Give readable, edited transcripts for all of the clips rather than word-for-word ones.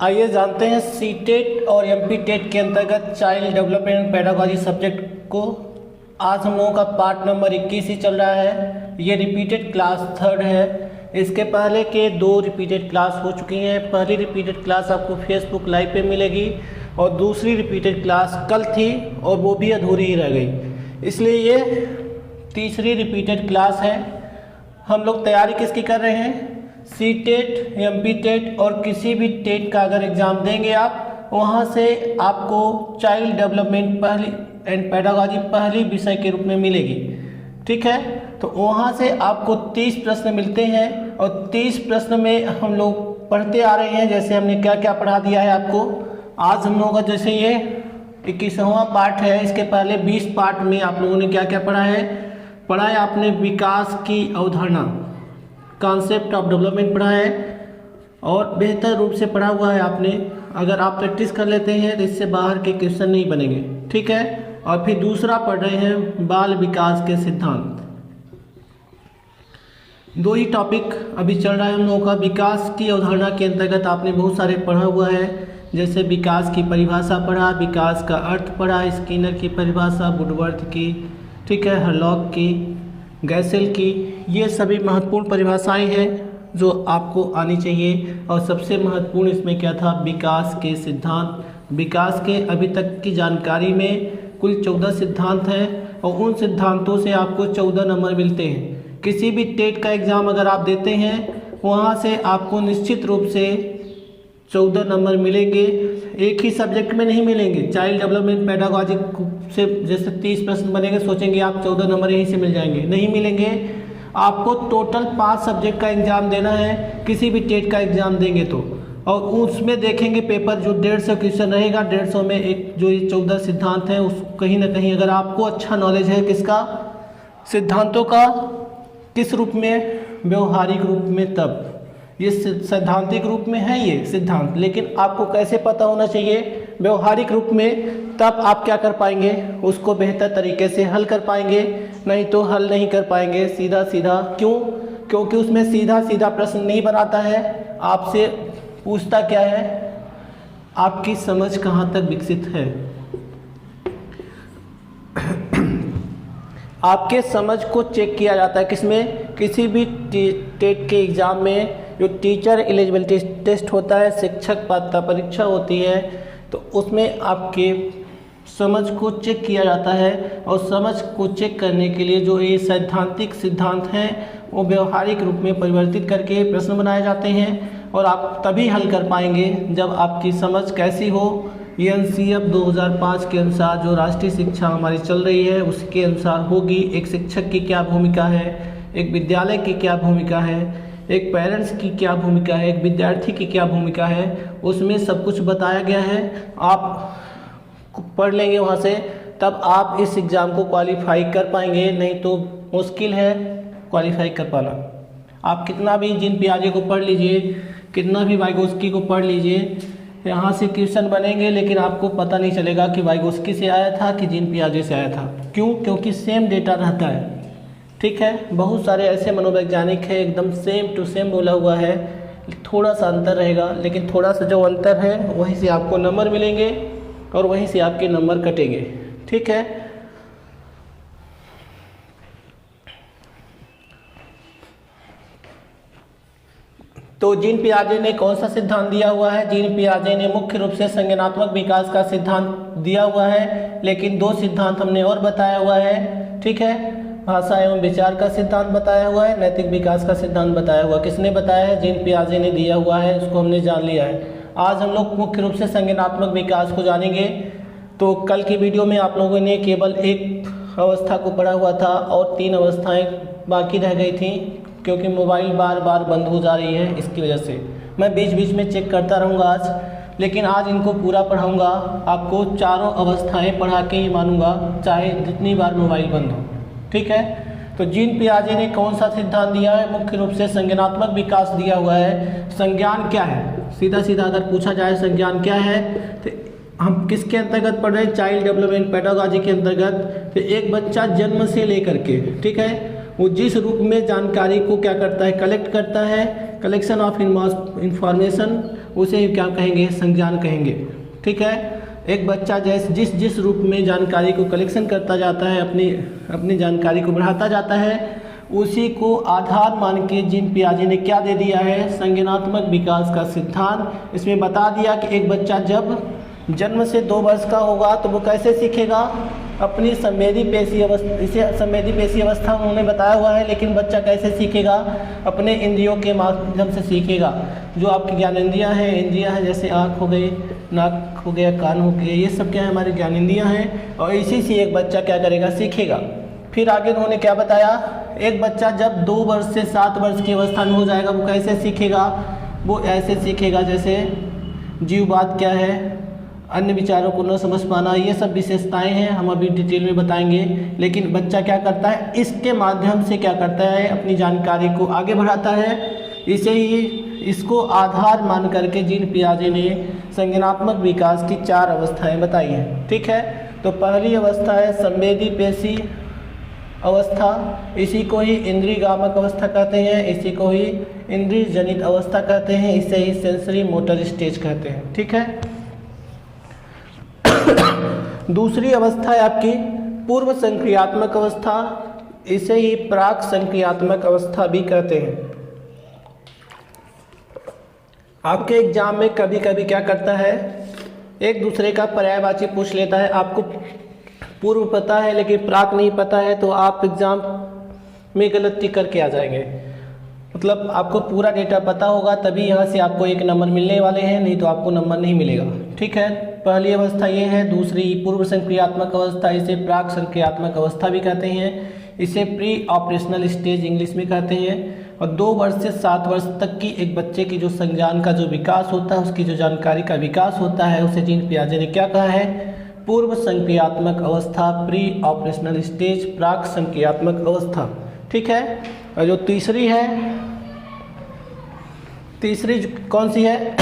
आइए जानते हैं सीटेट और एमपी टेट के अंतर्गत चाइल्ड डेवलपमेंट पेडागॉजी सब्जेक्ट को। आज हम लोगों का पार्ट नंबर 21 ही चल रहा है। ये रिपीटेड क्लास 3rd है। इसके पहले के 2 रिपीटेड क्लास हो चुकी हैं। पहली रिपीटेड क्लास आपको फेसबुक लाइव पे मिलेगी और दूसरी रिपीटेड क्लास कल थी और वो भी अधूरी ही रह गई, इसलिए ये तीसरी रिपीटेड क्लास है। हम लोग तैयारी किसकी कर रहे हैं? सीटेट, एमपी टेट और किसी भी टेट का अगर एग्ज़ाम देंगे आप, वहाँ से आपको चाइल्ड डेवलपमेंट पहली एंड पेडागॉजी पहली विषय के रूप में मिलेगी। ठीक है, तो वहाँ से आपको 30 प्रश्न मिलते हैं और 30 प्रश्न में हम लोग पढ़ते आ रहे हैं। जैसे हमने क्या क्या पढ़ा दिया है आपको। आज हम लोगों का जैसे ये 21वां पार्ट है, इसके पहले 20 पार्ट में आप लोगों ने क्या क्या पढ़ा है आपने विकास की अवधारणा, कॉन्सेप्ट ऑफ डेवलपमेंट पढ़ा है और बेहतर रूप से पढ़ा हुआ है आपने। अगर आप प्रैक्टिस कर लेते हैं तो इससे बाहर के क्वेश्चन नहीं बनेंगे। ठीक है, और फिर दूसरा पढ़ रहे हैं बाल विकास के सिद्धांत। 2 ही टॉपिक अभी चल रहा है हम लोगों का। विकास की अवधारणा के अंतर्गत आपने बहुत सारे पढ़ा हुआ है, जैसे विकास की परिभाषा पढ़ा, विकास का अर्थ पढ़ा, स्किनर की परिभाषा, वुडवर्थ की, ठीक है, हरलॉक की, गैसेल की। ये सभी महत्वपूर्ण परिभाषाएं हैं जो आपको आनी चाहिए। और सबसे महत्वपूर्ण इसमें क्या था? विकास के सिद्धांत। विकास के अभी तक की जानकारी में कुल 14 सिद्धांत हैं और उन सिद्धांतों से आपको 14 नंबर मिलते हैं। किसी भी टेट का एग्ज़ाम अगर आप देते हैं, वहाँ से आपको निश्चित रूप से 14 नंबर मिलेंगे। एक ही सब्जेक्ट में नहीं मिलेंगे। चाइल्ड डेवलपमेंट पेडागॉजी से जैसे 30 प्रश्न बनेंगे, सोचेंगे आप 14 नंबर यहीं से मिल जाएंगे, नहीं मिलेंगे। आपको टोटल 5 सब्जेक्ट का एग्ज़ाम देना है किसी भी टेट का एग्ज़ाम देंगे तो, और उसमें देखेंगे पेपर जो 150 क्वेश्चन रहेगा। 150 में एक जो ये 14 सिद्धांत हैं उस कहीं ना कहीं अगर आपको अच्छा नॉलेज है किसका, सिद्धांतों का, किस रूप में? व्यवहारिक रूप में। तब ये सैद्धांतिक रूप में है ये सिद्धांत, लेकिन आपको कैसे पता होना चाहिए? व्यवहारिक रूप में। तब आप क्या कर पाएंगे? उसको बेहतर तरीके से हल कर पाएंगे, नहीं तो हल नहीं कर पाएंगे सीधा सीधा। क्यों? क्योंकि उसमें सीधा सीधा प्रश्न नहीं बनाता है। आपसे पूछता क्या है? आपकी समझ कहाँ तक विकसित है। आपके समझ को चेक किया जाता है किसमें? किसी भी टेट के एग्ज़ाम में जो टीचर एलिजिबिलिटी टेस्ट होता है, शिक्षक पात्रता परीक्षा होती है, तो उसमें आपके समझ को चेक किया जाता है। और समझ को चेक करने के लिए जो ये सैद्धांतिक सिद्धांत हैं वो व्यवहारिक रूप में परिवर्तित करके प्रश्न बनाए जाते हैं। और आप तभी हल कर पाएंगे जब आपकी समझ कैसी हो। एनसीएफ 2005 के अनुसार जो राष्ट्रीय शिक्षा हमारी चल रही है उसके अनुसार होगी। एक शिक्षक की क्या भूमिका है, एक विद्यालय की क्या भूमिका है, एक पेरेंट्स की क्या भूमिका है, एक विद्यार्थी की क्या भूमिका है, उसमें सब कुछ बताया गया है। आप पढ़ लेंगे वहाँ से, तब आप इस एग्ज़ाम को क्वालिफाई कर पाएंगे, नहीं तो मुश्किल है क्वालिफाई कर पाना। आप कितना भी जीन पियाजे को पढ़ लीजिए, कितना भी वाइगोस्की को पढ़ लीजिए, यहाँ से क्वेश्चन बनेंगे लेकिन आपको पता नहीं चलेगा कि वाइगोस्की से आया था कि जीन पियाजे से आया था। क्यों? क्योंकि सेम डेटा रहता है। ठीक है, बहुत सारे ऐसे मनोवैज्ञानिक हैं एकदम सेम टू सेम बोला हुआ है, थोड़ा सा अंतर रहेगा, लेकिन थोड़ा सा जो अंतर है वहीं से आपको नंबर मिलेंगे और वहीं से आपके नंबर कटेंगे। ठीक है, तो जीन पियाजे ने कौन सा सिद्धांत दिया हुआ है? जीन पियाजे ने मुख्य रूप से संज्ञानात्मक विकास का सिद्धांत दिया हुआ है, लेकिन 2 सिद्धांत हमने और बताया हुआ है। ठीक है, भाषा एवं विचार का सिद्धांत बताया हुआ है, नैतिक विकास का सिद्धांत बताया हुआ। किसने बताया है? जीन पियाजे ने दिया हुआ है, उसको हमने जान लिया है। आज हम लोग मुख्य रूप से संज्ञानात्मक विकास को जानेंगे। तो कल की वीडियो में आप लोगों ने केवल एक अवस्था को पढ़ा हुआ था और 3 अवस्थाएं बाकी रह गई थी, क्योंकि मोबाइल बार बार बंद हो जा रही है, इसकी वजह से मैं बीच बीच में चेक करता रहूँगा आज, लेकिन आज इनको पूरा पढ़ाऊँगा। आपको चारों अवस्थाएं पढ़ा के ही मानूंगा, चाहे जितनी बार मोबाइल बंद हो। ठीक है, तो जीन पियाजे ने कौन सा सिद्धांत दिया है? मुख्य रूप से संज्ञानात्मक विकास दिया हुआ है। संज्ञान क्या है? सीधा सीधा अगर पूछा जाए संज्ञान क्या है, तो हम किसके अंतर्गत पढ़ रहे हैं? चाइल्ड डेवलपमेंट पेडागॉजी के अंतर्गत। तो एक बच्चा जन्म से लेकर के, ठीक है, वो जिस रूप में जानकारी को क्या करता है? कलेक्ट करता है, कलेक्शन ऑफ इंफॉर्मेशन, उसे ही क्या कहेंगे, संज्ञान कहेंगे। ठीक है, एक बच्चा जैसे जिस रूप में जानकारी को कलेक्शन करता जाता है, अपनी जानकारी को बढ़ाता जाता है, उसी को आधार मान के जीन पियाजे ने क्या दे दिया है, संज्ञानात्मक विकास का सिद्धांत। इसमें बता दिया कि एक बच्चा जब जन्म से 2 वर्ष का होगा तो वो कैसे सीखेगा, अपनी संवेदी पेशी अवस्था, इसे संवेदी पेशी अवस्था उन्होंने बताया हुआ है, लेकिन बच्चा कैसे सीखेगा, अपने इंद्रियों के माध्यम से सीखेगा। जो आपकी ज्ञानेंद्रियाँ हैं, जैसे आँख हो गई, नाक हो गया, कान हो गया, ये सब क्या है, हमारी ज्ञानेंद्रियाँ हैं, और इसी से एक बच्चा क्या करेगा, सीखेगा। फिर आगे उन्होंने क्या बताया, एक बच्चा जब 2 वर्ष से 7 वर्ष की अवस्था में हो जाएगा, वो कैसे सीखेगा, वो ऐसे सीखेगा जैसे जीववाद क्या है, अन्य विचारों को न समझ पाना, ये सब विशेषताएं हैं, हम अभी डिटेल में बताएंगे। लेकिन बच्चा क्या करता है, इसके माध्यम से क्या करता है, अपनी जानकारी को आगे बढ़ाता है। इसे ही इसको आधार मान करके जीन पियाजे ने संज्ञानात्मक विकास की 4 अवस्थाएं बताई हैं। ठीक है, तो पहली अवस्था है संवेदी पेशी अवस्था, इसी को ही इंद्रियगामक अवस्था कहते हैं, इसी को ही इंद्रिय जनित अवस्था कहते हैं, इसे ही सेंसरी मोटर स्टेज कहते हैं। ठीक है, दूसरी अवस्था है आपकी पूर्व संक्रियात्मक अवस्था, इसे ही प्राक संक्रियात्मक अवस्था भी कहते हैं। आपके एग्जाम में कभी कभी क्या करता है, एक दूसरे का पर्यायवाची पूछ लेता है, आपको पूर्व पता है लेकिन प्राक नहीं पता है, तो आप एग्जाम में गलती करके आ जाएंगे। मतलब आपको पूरा डेटा पता होगा तभी यहाँ से आपको 1 नंबर मिलने वाले हैं, नहीं तो आपको नंबर नहीं मिलेगा। ठीक है, पहली अवस्था ये है। दूसरी पूर्व संक्रियात्मक अवस्था, इसे प्राक संक्रियात्मक अवस्था भी कहते हैं, इसे प्री ऑपरेशनल स्टेज इंग्लिश में कहते हैं। और 2 वर्ष से 7 वर्ष तक की एक बच्चे की जो संज्ञान का जो विकास होता है, उसकी जो जानकारी का विकास होता है, उसे जीन पियाजे ने क्या कहा है, पूर्व संक्रियात्मक अवस्था, प्री ऑपरेशनल स्टेज, प्राक संक्रियात्मक अवस्था। ठीक है, और जो तीसरी है, कौन सी है,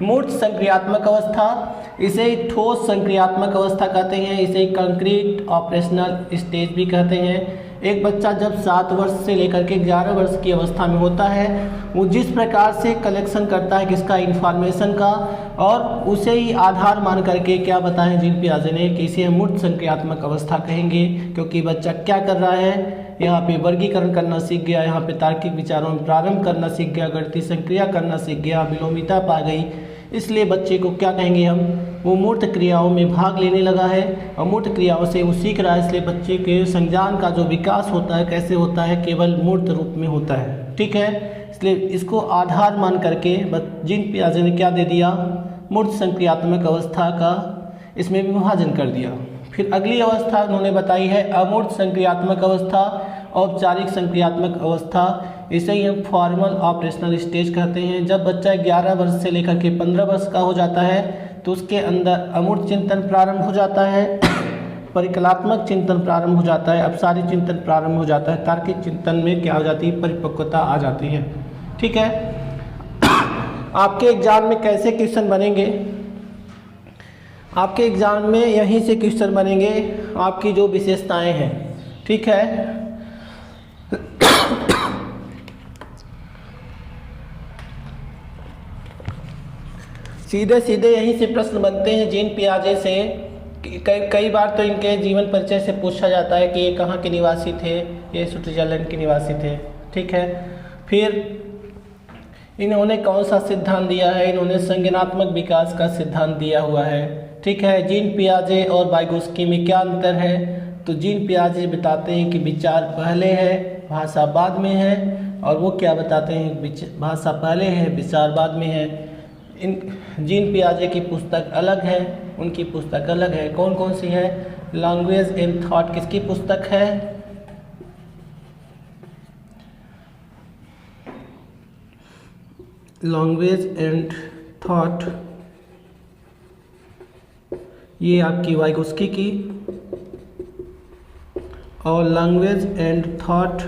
मूर्त संक्रियात्मक अवस्था, इसे ठोस संक्रियात्मक अवस्था कहते हैं, इसे कंक्रीट ऑपरेशनल स्टेज भी कहते हैं। एक बच्चा जब 7 वर्ष से लेकर के 11 वर्ष की अवस्था में होता है, वो जिस प्रकार से कलेक्शन करता है किसका, इन्फॉर्मेशन का, और उसे ही आधार मान करके क्या बताएं जीन पियाजे ने कि इसे हम मूर्त संक्रियात्मक अवस्था कहेंगे। क्योंकि बच्चा क्या कर रहा है, यहाँ पे वर्गीकरण करना सीख गया, यहाँ पे तार्किक विचारों में प्रारंभ करना सीख गया, गणितीय संक्रिया करना सीख गया, विलोमिता पा गई, इसलिए बच्चे को क्या कहेंगे हम, वो मूर्त क्रियाओं में भाग लेने लगा है और मूर्त क्रियाओं से वो सीख रहा है। इसलिए बच्चे के संज्ञान का जो विकास होता है कैसे होता है, केवल मूर्त रूप में होता है। ठीक है, इसलिए इसको आधार मान करके जीन पियाजे ने क्या दे दिया, मूर्त संक्रियात्मक अवस्था का इसमें विभाजन कर दिया। फिर अगली अवस्था उन्होंने बताई है अमूर्त संक्रियात्मक अवस्था, औपचारिक संक्रियात्मक अवस्था, इसे ही हम फॉर्मल ऑपरेशनल स्टेज कहते हैं। जब बच्चा 11 वर्ष से लेकर के 15 वर्ष का हो जाता है तो उसके अंदर अमूर्त चिंतन प्रारंभ हो जाता है, परिकलात्मक चिंतन प्रारंभ हो जाता है, अपसारी चिंतन प्रारंभ हो जाता है, तार्किक चिंतन में क्या हो जाती है, परिपक्वता आ जाती है। ठीक है, आपके एग्जाम में कैसे क्वेश्चन बनेंगे, आपके एग्जाम में यहीं से क्वेश्चन बनेंगे, आपकी जो विशेषताएं हैं। ठीक है, सीधे सीधे यहीं से प्रश्न बनते हैं जीन पियाजे से। कई बार तो इनके जीवन परिचय से पूछा जाता है कि ये कहाँ के निवासी थे, ये स्विट्जरलैंड के निवासी थे। ठीक है, फिर इन्होंने कौन सा सिद्धांत दिया है, इन्होंने संज्ञानात्मक विकास का सिद्धांत दिया हुआ है। ठीक है, जीन पियाजे और वाइगोस्की में क्या अंतर है, तो जीन पियाजे बताते हैं कि विचार पहले है, भाषा बाद में है, और वो क्या बताते हैं, भाषा पहले है, विचार बाद में है। इन जीन पियाजे की पुस्तक अलग है, उनकी पुस्तक अलग है। कौन कौन सी है, लैंग्वेज एंड थॉट किसकी पुस्तक है, लैंग्वेज एंड थॉट, ये आपकी वाइगोस्की की, और language and thought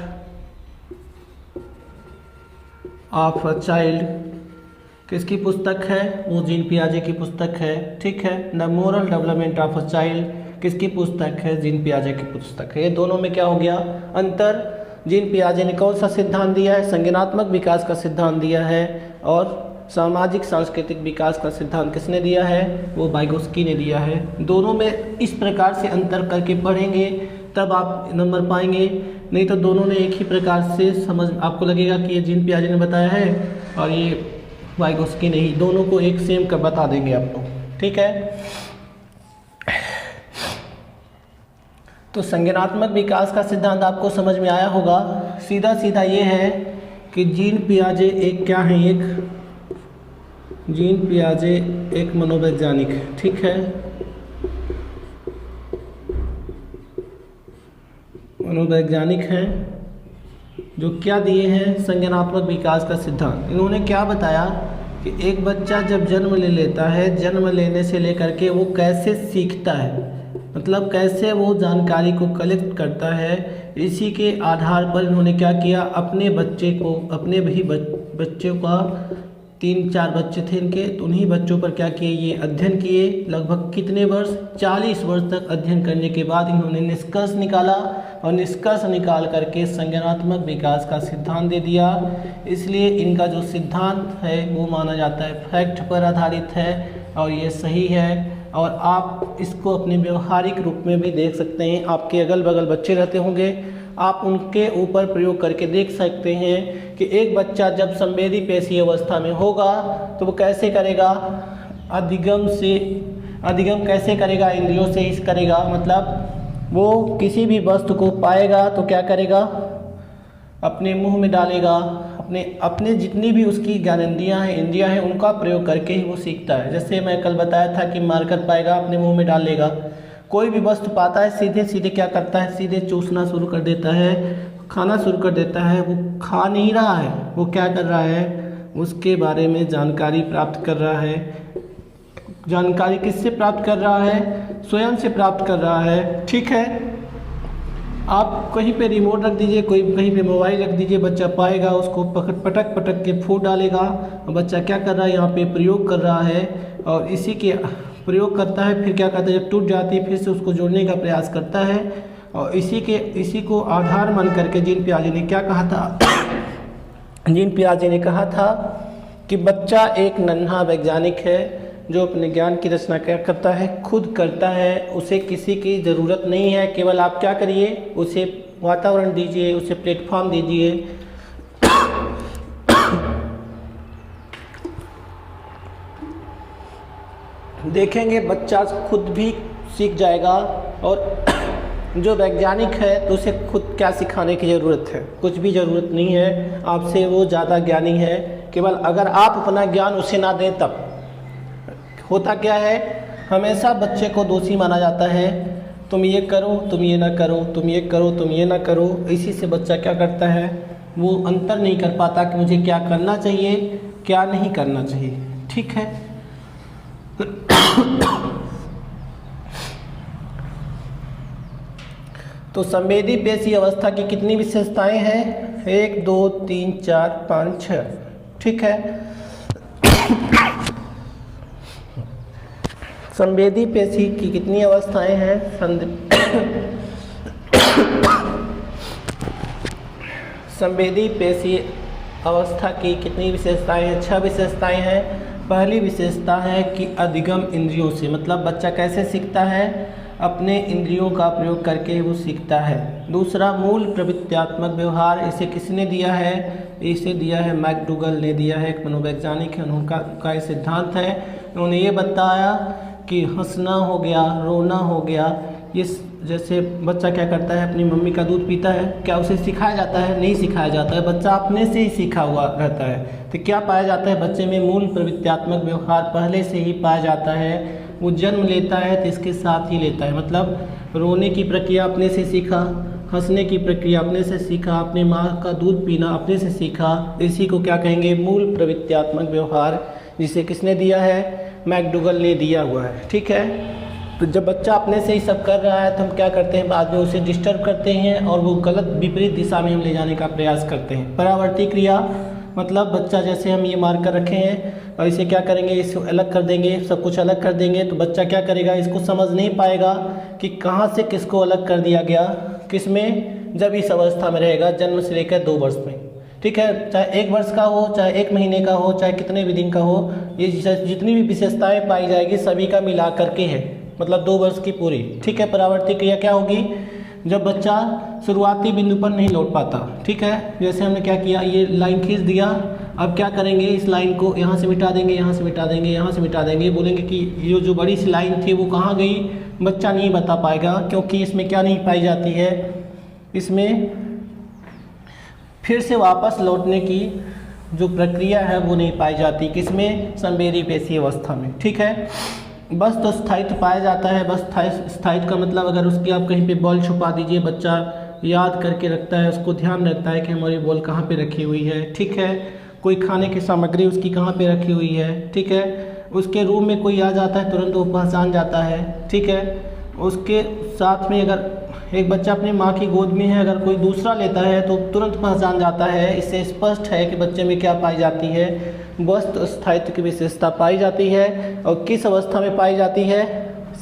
of a child किसकी पुस्तक है, वो जीन पियाजे की पुस्तक है। ठीक है, the moral development of a child किसकी पुस्तक है, जीन पियाजे की पुस्तक है। ये दोनों में क्या हो गया अंतर, जीन पियाजे ने कौन सा सिद्धांत दिया है, संज्ञानात्मक विकास का सिद्धांत दिया है, और सामाजिक सांस्कृतिक विकास का सिद्धांत किसने दिया है? वो वाइगोत्स्की ने दिया है। दोनों में इस प्रकार से अंतर करके पढ़ेंगे तब आप नंबर पाएंगे, नहीं तो दोनों ने एक ही प्रकार से समझ आपको लगेगा कि ये जीन पियाजे ने बताया है और ये वाइगोत्स्की ने ही, दोनों को एक सेम का बता देंगे आपको। ठीक है, तो संज्ञानात्मक विकास का सिद्धांत आपको समझ में आया होगा। सीधा सीधा ये है कि जीन पियाजे एक क्या है, एक जीन पियाजे एक मनोवैज्ञानिक है। ठीक है, मनोवैज्ञानिक हैं जो क्या दिए हैं, संज्ञानात्मक विकास का सिद्धांत। इन्होंने क्या बताया कि एक बच्चा जब जन्म ले लेता है, जन्म लेने से लेकर के वो कैसे सीखता है, मतलब कैसे वो जानकारी को कलेक्ट करता है, इसी के आधार पर इन्होंने क्या किया, अपने बच्चे को, अपने भी बच्चों का 3-4 बच्चे थे इनके, तो उन्हीं बच्चों पर क्या किए, ये अध्ययन किए। लगभग कितने वर्ष, 40 वर्ष तक अध्ययन करने के बाद इन्होंने निष्कर्ष निकाला और निष्कर्ष निकाल करके संज्ञानात्मक विकास का सिद्धांत दे दिया। इसलिए इनका जो सिद्धांत है वो माना जाता है फैक्ट पर आधारित है और ये सही है। और आप इसको अपने व्यवहारिक रूप में भी देख सकते हैं। आपके अगल बगल बच्चे रहते होंगे, आप उनके ऊपर प्रयोग करके देख सकते हैं कि एक बच्चा जब संवेदी पेशी अवस्था में होगा तो वो कैसे करेगा, अधिगम कैसे करेगा, इंद्रियों से इस करेगा, मतलब वो किसी भी वस्तु को पाएगा तो क्या करेगा, अपने मुंह में डालेगा, अपने जितनी भी उसकी ज्ञानेंद्रियां हैं, इंद्रियां हैं, उनका प्रयोग करके ही वो सीखता है। जैसे मैं कल बताया था कि मार्कर पाएगा, अपने मुंह में डाल लेगा। कोई भी वस्तु पाता है सीधे सीधे क्या करता है, सीधे चूसना शुरू कर देता है, खाना शुरू कर देता है। वो खा नहीं रहा है, वो क्या कर रहा है, उसके बारे में जानकारी प्राप्त कर रहा है। जानकारी किससे प्राप्त कर रहा है, स्वयं से प्राप्त कर रहा है। ठीक है, आप कहीं पे रिमोट रख दीजिए, कोई कहीं पे मोबाइल रख दीजिए, बच्चा पाएगा, उसको पटक के फूट डालेगा। बच्चा क्या कर रहा है, यहाँ पे प्रयोग कर रहा है और इसी के प्रयोग करता है। फिर क्या करता है, जब टूट जाती है फिर से उसको जोड़ने का प्रयास करता है। और इसी को आधार मान करके जीन पियाजे ने क्या कहा था, जीन पियाजे ने कहा था कि बच्चा एक नन्हा वैज्ञानिक है जो अपने ज्ञान की रचना क्या करता है, खुद करता है। उसे किसी की ज़रूरत नहीं है, केवल आप क्या करिए, उसे वातावरण दीजिए, उसे प्लेटफॉर्म दीजिए। देखेंगे बच्चा खुद भी सीख जाएगा। और जो वैज्ञानिक है तो उसे खुद क्या सिखाने की ज़रूरत है, कुछ भी ज़रूरत नहीं है, आपसे वो ज़्यादा ज्ञानी है। केवल अगर आप अपना ज्ञान उसे ना दें तब होता क्या है, हमेशा बच्चे को दोषी माना जाता है, तुम ये करो, तुम ये ना करो, तुम ये करो, तुम ये ना करो। इसी से बच्चा क्या करता है, वो अंतर नहीं कर पाता कि मुझे क्या करना चाहिए, क्या नहीं करना चाहिए। ठीक है, तो संवेदी पेशी अवस्था की कितनी विशेषताएं हैं, 1 2 3 4 5 6। ठीक है, संवेदी पेशी की कितनी अवस्थाएं हैं, संवेदी पेशी अवस्था की कितनी विशेषताएं हैं, 6 विशेषताएं हैं। पहली विशेषता है कि अधिगम इंद्रियों से, मतलब बच्चा कैसे सीखता है, अपने इंद्रियों का प्रयोग करके वो सीखता है। दूसरा, मूल प्रवृत्त्यात्मक व्यवहार, इसे किसने दिया है, इसे दिया है मैकडूगल ने दिया है, एक मनोवैज्ञानिक है, उनका ये सिद्धांत है। उन्होंने ये बताया कि हंसना हो गया, रोना हो गया, ये जैसे बच्चा क्या करता है, अपनी मम्मी का दूध पीता है, क्या उसे सिखाया जाता है, नहीं सिखाया जाता है, बच्चा अपने से ही सीखा हुआ रहता है। तो क्या पाया जाता है, बच्चे में मूल प्रवृत्त्यात्मक व्यवहार पहले से ही पाया जाता है। वो जन्म लेता है तो इसके साथ ही लेता है, मतलब रोने की प्रक्रिया अपने से सीखा, हंसने की प्रक्रिया अपने से सीखा, अपने माँ का दूध पीना अपने से सीखा। इसी को क्या कहेंगे, मूल प्रवृत्त्यात्मक व्यवहार, जिसे किसने दिया है, मैकडूगल ने दिया हुआ है। ठीक है, तो जब बच्चा अपने से ही सब कर रहा है तो हम क्या करते हैं, बाद में उसे डिस्टर्ब करते हैं और वो गलत विपरीत दिशा में हम ले जाने का प्रयास करते हैं। परावर्ती क्रिया, मतलब बच्चा जैसे हम ये मार कर रखे हैं और इसे क्या करेंगे, इसे अलग कर देंगे, सब कुछ अलग कर देंगे, तो बच्चा क्या करेगा, इसको समझ नहीं पाएगा कि कहाँ से किसको अलग कर दिया गया, किस में, जब इस अवस्था में रहेगा, जन्म से लेकर 2 वर्ष में। ठीक है, चाहे 1 वर्ष का हो, चाहे 1 महीने का हो, चाहे कितने भी दिन का हो, ये जितनी भी विशेषताएं पाई जाएगी सभी का मिला करके है, मतलब 2 वर्ष की पूरी। ठीक है, परावर्ती क्रिया क्या होगी, जब बच्चा शुरुआती बिंदु पर नहीं लौट पाता। ठीक है, जैसे हमने क्या किया, ये लाइन खींच दिया, अब क्या करेंगे, इस लाइन को यहाँ से मिटा देंगे, यहाँ से मिटा देंगे, यहाँ से मिटा देंगे, बोलेंगे कि ये जो बड़ी सी लाइन थी वो कहाँ गई, बच्चा नहीं बता पाएगा, क्योंकि इसमें क्या नहीं पाई जाती है, इसमें फिर से वापस लौटने की जो प्रक्रिया है वो नहीं पाई जाती, किसमें, संवेदी पेशी अवस्था में। ठीक है, बस तो स्थायित्व पाया जाता है। बस स्थायित्व का मतलब, अगर उसकी आप कहीं पे बॉल छुपा दीजिए, बच्चा याद करके रखता है, उसको ध्यान रहता है कि हमारी बॉल कहाँ पे रखी हुई है। ठीक है, कोई खाने की सामग्री उसकी कहाँ पे रखी हुई है। ठीक है, उसके रूम में कोई आ जाता है तुरंत वो पहचान जाता है। ठीक है, उसके साथ में अगर एक बच्चा अपनी माँ की गोद में है, अगर कोई दूसरा लेता है तो तुरंत पहचान जाता है। इससे स्पष्ट है कि बच्चे में क्या पाई जाती है, वस्तु स्थायित्व की विशेषता पाई जाती है। और किस अवस्था में पाई जाती है,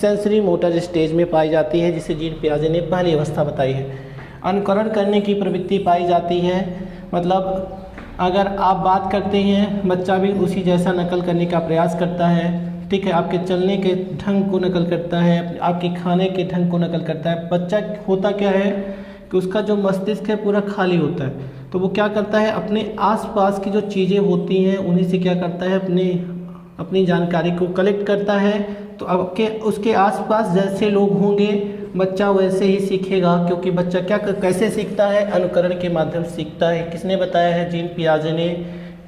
सेंसरी मोटर स्टेज में पाई जाती है, जिसे जीन पियाजे ने पहली अवस्था बताई है। अनुकरण करने की प्रवृत्ति पाई जाती है, मतलब अगर आप बात करते हैं बच्चा भी उसी जैसा नकल करने का प्रयास करता है। ठीक है, आपके चलने के ढंग को नकल करता है, आपके खाने के ढंग को नकल करता है। बच्चा होता क्या है कि उसका जो मस्तिष्क है पूरा खाली होता है, तो वो क्या करता है, अपने आसपास की जो चीज़ें होती हैं उन्हीं से क्या करता है, अपनी जानकारी को कलेक्ट करता है। तो आपके उसके आसपास जैसे लोग होंगे बच्चा वैसे ही सीखेगा, क्योंकि बच्चा कैसे सीखता है, अनुकरण के माध्यम से सीखता है। किसने बताया है, जीन पियाजे ने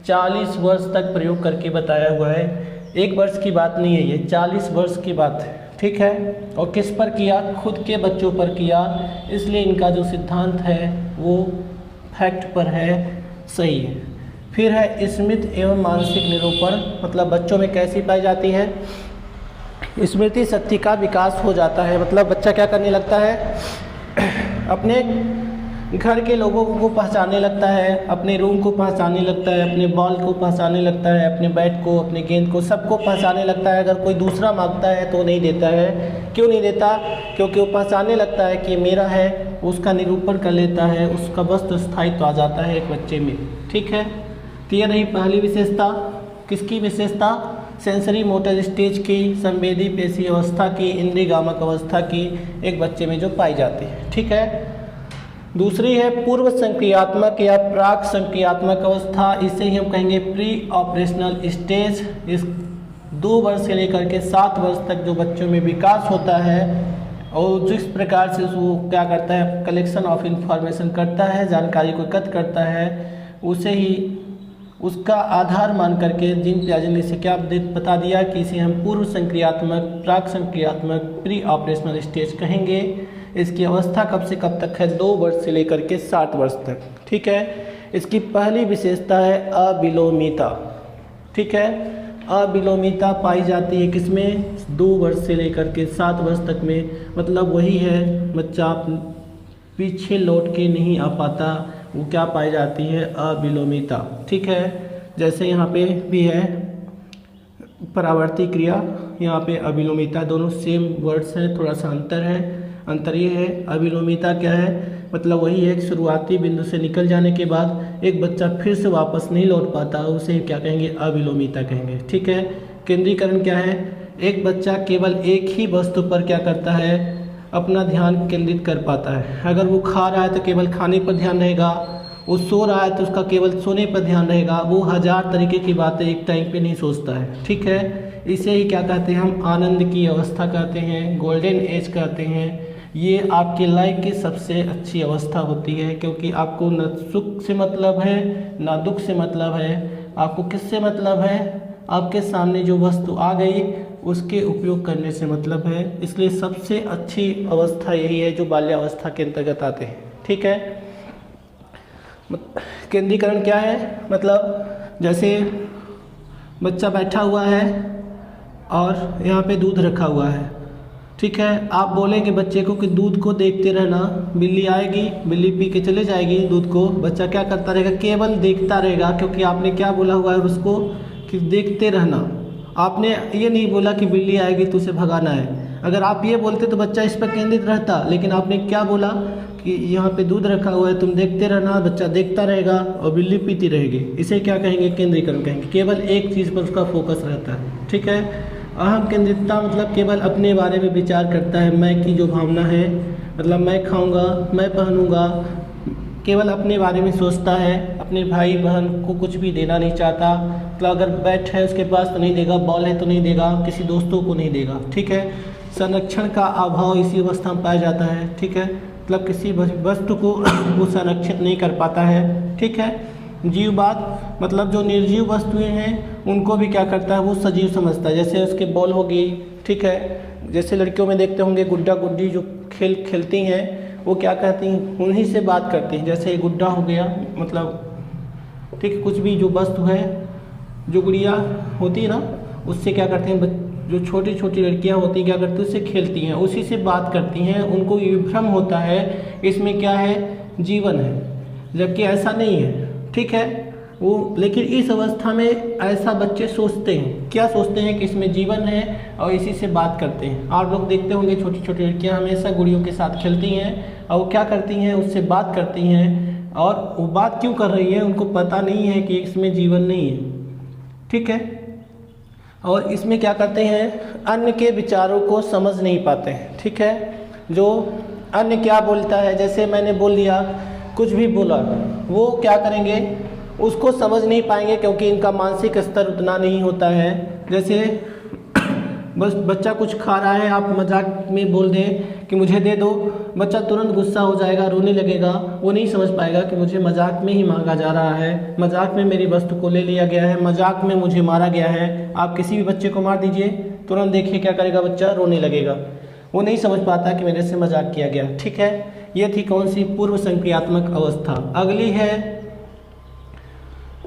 40 वर्ष तक प्रयोग करके बताया हुआ है। 1 वर्ष की बात नहीं है, ये 40 वर्ष की बात है। ठीक है, और किस पर किया, खुद के बच्चों पर किया, इसलिए इनका जो सिद्धांत है वो फैक्ट पर है, सही है। फिर है स्मृति एवं मानसिक निरूपण, मतलब बच्चों में कैसी पाई जाती है, स्मृति शक्ति का विकास हो जाता है। मतलब बच्चा क्या करने लगता है, अपने घर के लोगों को पहचानने लगता है, अपने रूम को पहचानने लगता है, अपने बॉल को पहचानने लगता है, अपने बैट को, अपने गेंद को, सबको पहचानने लगता है। अगर कोई दूसरा मांगता है तो नहीं देता है। क्यों नहीं देता, क्योंकि वो पहचानने लगता है कि मेरा है, उसका निरूपण कर लेता है, उसका वस्तु स्थायित्व आ जाता है एक बच्चे में। ठीक है, तो ये रही पहली विशेषता। किसकी विशेषता, सेंसरी मोटर स्टेज की, संवेदी पेशी अवस्था की, इंद्रिय गामक अवस्था की एक बच्चे में जो पाई जाती है। ठीक है, दूसरी है पूर्व संक्रियात्मक या प्राक संक्रियात्मक अवस्था, इसे ही हम कहेंगे प्री ऑपरेशनल स्टेज। इस 2 वर्ष से लेकर के 7 वर्ष तक जो बच्चों में विकास होता है और जिस प्रकार से वो क्या करता है, कलेक्शन ऑफ इंफॉर्मेशन करता है, जानकारी को एकत्र करता है, उसे ही उसका आधार मान करके जीन पियाजे ने इसे क्या बता दिया कि इसे हम पूर्व संक्रियात्मक, प्राक संक्रियात्मक, प्री ऑपरेशनल स्टेज कहेंगे। इसकी अवस्था कब से कब तक है, 2 वर्ष से लेकर के 7 वर्ष तक। ठीक है, इसकी पहली विशेषता है अविलोमिता। ठीक है, अविलोमिता पाई जाती है किसमें, 2 वर्ष से लेकर के 7 वर्ष तक में। मतलब वही है, बच्चा पीछे लौट के नहीं आ पाता, वो क्या पाई जाती है, अविलोमिता। ठीक है, जैसे यहाँ पे भी है परावर्ती क्रिया, यहाँ पे अविलोमिता, दोनों सेम वर्ड्स हैं, थोड़ा सा अंतर है। अंतर ये है, अविलोमिता क्या है, मतलब वही है, शुरुआती बिंदु से निकल जाने के बाद एक बच्चा फिर से वापस नहीं लौट पाता, उसे क्या कहेंगे, अविलोमिता कहेंगे। ठीक है, केंद्रीकरण क्या है, एक बच्चा केवल एक ही वस्तु पर क्या करता है, अपना ध्यान केंद्रित कर पाता है। अगर वो खा रहा है तो केवल खाने पर ध्यान रहेगा, वो सो रहा है तो उसका केवल सोने पर ध्यान रहेगा, वो 1000 तरीके की बातें एक टाइम पे नहीं सोचता है। ठीक है, इसे ही क्या कहते हैं, हम आनंद की अवस्था कहते हैं, गोल्डन एज कहते हैं। ये आपके लाइफ की सबसे अच्छी अवस्था होती है, क्योंकि आपको न सुख से मतलब है ना दुख से मतलब है। आपको किससे मतलब है, आपके सामने जो वस्तु आ गई उसके उपयोग करने से मतलब है। इसलिए सबसे अच्छी अवस्था यही है जो बाल्यावस्था के अंतर्गत आते हैं। ठीक है, केंद्रीकरण क्या है, मतलब जैसे बच्चा बैठा हुआ है और यहाँ पे दूध रखा हुआ है। ठीक है, आप बोलेंगे बच्चे को कि दूध को देखते रहना, बिल्ली आएगी, बिल्ली पी के चले जाएगी दूध को, बच्चा क्या करता रहेगा, केवल देखता रहेगा, क्योंकि आपने क्या बोला हुआ है उसको कि देखते रहना। आपने ये नहीं बोला कि बिल्ली आएगी तो उसे भगाना है। अगर आप ये बोलते तो बच्चा इस पर केंद्रित रहता, लेकिन आपने क्या बोला कि यहाँ पे दूध रखा हुआ है, तुम देखते रहना, बच्चा देखता रहेगा और बिल्ली पीती रहेगी। इसे क्या कहेंगे? केंद्रीकरण कहेंगे। केवल एक चीज़ पर उसका फोकस रहता है, ठीक है। अहम केंद्रितता मतलब केवल अपने बारे में विचार करता है, मैं की जो भावना है, मतलब मैं खाऊंगा, मैं पहनूंगा, केवल अपने बारे में सोचता है, अपने भाई बहन को कुछ भी देना नहीं चाहता। मतलब अगर बैट है उसके पास तो नहीं देगा, बॉल है तो नहीं देगा, किसी दोस्तों को नहीं देगा, ठीक है। संरक्षण का अभाव इसी अवस्था में पाया जाता है, ठीक है। मतलब किसी वस्तु को वो संरक्षित नहीं कर पाता है, ठीक है। जीववाद मतलब जो निर्जीव वस्तुएं हैं उनको भी क्या करता है, वो सजीव समझता है। जैसे उसके बॉल हो गई, ठीक है। जैसे लड़कियों में देखते होंगे गुड्डा गुड्डी जो खेल खेलती हैं, वो क्या कहती हैं, उन्हीं से बात करती हैं। जैसे गुड्डा हो गया, मतलब ठीक, कुछ भी जो वस्तु है, जो गुड़िया होती है ना, उससे क्या करते हैं, जो छोटी छोटी लड़कियां होती हैं क्या करती हैं, उससे खेलती हैं, उसी से बात करती हैं। उनको ये भ्रम होता है इसमें क्या है, जीवन है, जबकि ऐसा नहीं है, ठीक है। वो लेकिन इस अवस्था में ऐसा बच्चे सोचते हैं, क्या सोचते हैं कि इसमें जीवन है और इसी से बात करते हैं। आप लोग देखते होंगे छोटी छोटी लड़कियां हमेशा गुड़ियों के साथ खेलती हैं और वो क्या करती हैं, उससे बात करती हैं। और वो बात क्यों कर रही है, उनको पता नहीं है कि इसमें जीवन नहीं है, ठीक है। और इसमें क्या करते हैं, अन्य के विचारों को समझ नहीं पाते हैं, ठीक है। जो अन्य क्या बोलता है, जैसे मैंने बोल दिया, कुछ भी बोला, वो क्या करेंगे, उसको समझ नहीं पाएंगे क्योंकि इनका मानसिक स्तर उतना नहीं होता है। जैसे बस बच्चा कुछ खा रहा है, आप मजाक में बोल दें कि मुझे दे दो, बच्चा तुरंत गुस्सा हो जाएगा, रोने लगेगा। वो नहीं समझ पाएगा कि मुझे मजाक में ही मांगा जा रहा है, मजाक में मेरी वस्तु को ले लिया गया है, मजाक में मुझे मारा गया है। आप किसी भी बच्चे को मार दीजिए, तुरंत देखिए क्या करेगा, बच्चा रोने लगेगा। वो नहीं समझ पाता कि मेरे से मजाक किया गया, ठीक है। ये थी कौन सी, पूर्व संक्रियात्मक अवस्था। अगली है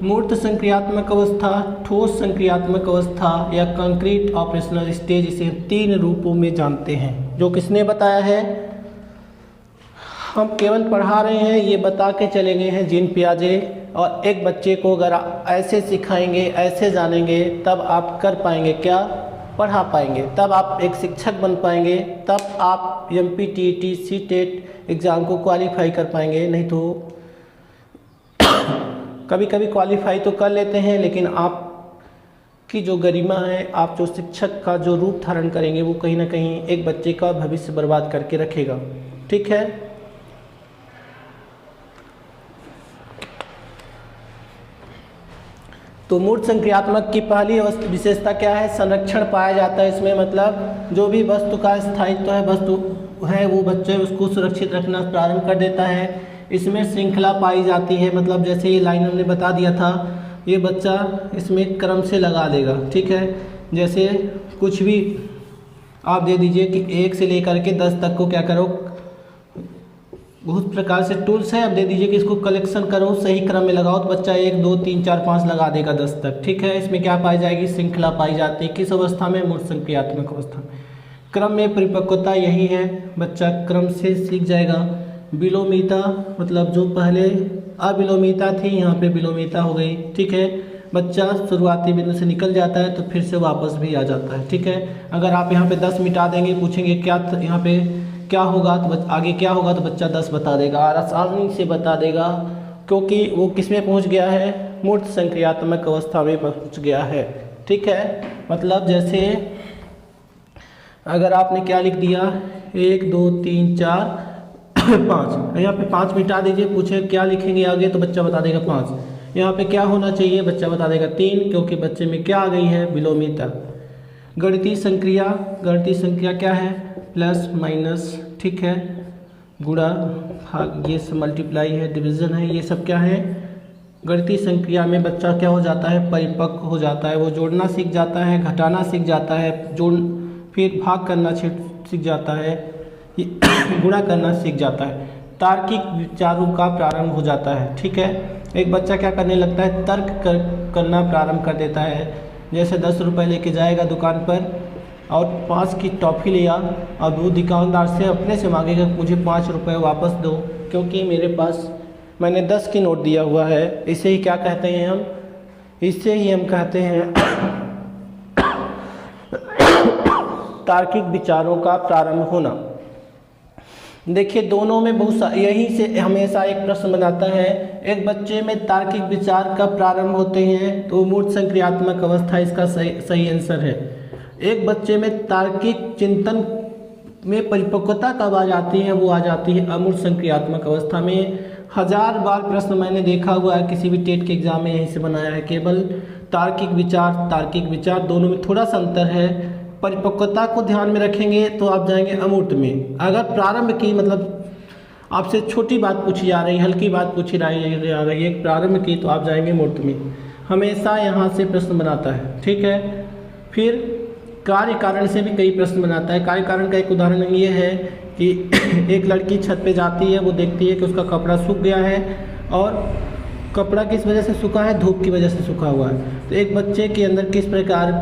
मूर्त संक्रियात्मक अवस्था, ठोस संक्रियात्मक अवस्था या कंक्रीट ऑपरेशनल स्टेज। इसे 3 रूपों में जानते हैं। जो किसने बताया है, हम केवल पढ़ा रहे हैं, ये बता के चले गए हैं जीन पियाजे। और एक बच्चे को अगर ऐसे सिखाएंगे, ऐसे जानेंगे, तब आप कर पाएंगे क्या, पढ़ा पाएंगे, तब आप एक शिक्षक बन पाएंगे, तब आप MPTET CTET एग्ज़ाम को क्वालिफाई कर पाएंगे। नहीं तो कभी कभी क्वालिफाई तो कर लेते हैं, लेकिन आप की जो गरिमा है, आप जो शिक्षक का जो रूप धारण करेंगे, वो कहीं ना कहीं एक बच्चे का भविष्य बर्बाद करके रखेगा, ठीक है। तो मूर्त संक्रियात्मक की पहली विशेषता क्या है, संरक्षण पाया जाता है इसमें। मतलब जो भी वस्तु का स्थायित्व है, वस्तु है, वो बच्चे उसको सुरक्षित रखना प्रारंभ कर देता है। इसमें श्रृंखला पाई जाती है, मतलब जैसे ये लाइन हमने बता दिया था, ये बच्चा इसमें क्रम से लगा देगा, ठीक है। जैसे कुछ भी आप दे दीजिए कि 1 से लेकर के 10 तक को क्या करो, बहुत प्रकार से टूल्स है, अब दे दीजिए कि इसको कलेक्शन करो, सही क्रम में लगाओ, तो बच्चा 1 2 3 4 5 लगा देगा 10 तक, ठीक है। इसमें क्या पाई जाएगी, श्रृंखला पाई जाती है। किस अवस्था में, मूर्त संक्रियात्मक अवस्था में। क्रम में परिपक्वता यही है, बच्चा क्रम से सीख जाएगा। विलोमिता मतलब जो पहले अविलोमिता थी, यहाँ पे विलोमिता हो गई, ठीक है। बच्चा शुरुआती बिंदु से निकल जाता है तो फिर से वापस भी आ जाता है, ठीक है। अगर आप यहाँ पे 10 मिटा देंगे, पूछेंगे क्या यहाँ पे क्या होगा, तो आगे क्या होगा, तो बच्चा 10 बता देगा, आसानी से बता देगा, क्योंकि वो किस में पहुँच गया है, मूर्त संक्रियात्मक अवस्था में पहुँच गया है, ठीक है। मतलब जैसे अगर आपने क्या लिख दिया, 1 2 3 4 5, यहाँ पे 5 मिटा दीजिए, पूछे क्या लिखेंगे आगे, तो बच्चा बता देगा 5। यहाँ पे क्या होना चाहिए, बच्चा बता देगा 3, क्योंकि बच्चे में क्या आ गई है, विलोमिता। गणितीय संक्रिया, गणितीय संक्रिया क्या है, प्लस माइनस, ठीक है, गुणा भाग, ये सब मल्टीप्लाई है, डिवीजन है, ये सब क्या है। गणितीय संक्रिया में बच्चा क्या हो जाता है, परिपक्व हो जाता है, वो जोड़ना सीख जाता है, घटाना सीख जाता है, फिर भाग करना सीख जाता है, गुणा करना सीख जाता है। तार्किक विचारों का प्रारंभ हो जाता है, ठीक है। एक बच्चा क्या करने लगता है, तर्क करना प्रारंभ कर देता है। जैसे 10 रुपये लेके जाएगा दुकान पर और 5 की टॉफ़ी लिया, अब वो दुकानदार से अपने से मांगेगा मुझे 5 रुपये वापस दो, क्योंकि मेरे पास मैंने 10 की नोट दिया हुआ है। इसे ही क्या कहते हैं हम, इससे ही हम कहते हैं तार्किक विचारों का प्रारंभ होना। देखिए दोनों में यहीं से हमेशा एक प्रश्न बनाता है। एक बच्चे में तार्किक विचार कब प्रारंभ होते हैं, तो मूर्त संक्रियात्मक अवस्था इसका सही आंसर है। एक बच्चे में तार्किक चिंतन में परिपक्वता कब आ जाती है, वो आ जाती है अमूर्त संक्रियात्मक अवस्था में। 1000 बार प्रश्न मैंने देखा हुआ है किसी भी टेट के एग्जाम में, यहीं से बनाया है। केवल तार्किक विचार दोनों में थोड़ा सा अंतर है। परिपक्वता को ध्यान में रखेंगे तो आप जाएंगे अमूर्त में। अगर प्रारंभ की मतलब आपसे छोटी बात पूछी जा रही, हल्की बात पूछी जा रही है प्रारंभ की, तो आप जाएंगे मूर्त में। हमेशा यहाँ से प्रश्न बनाता है, ठीक है। फिर कार्य कारण से भी कई प्रश्न बनाता है। कार्य कारण का एक उदाहरण ये है कि एक लड़की छत पे जाती है, वो देखती है कि उसका कपड़ा सूख गया है, और कपड़ा किस वजह से सूखा है, धूप की वजह से सूखा हुआ है। तो एक बच्चे के अंदर किस प्रकार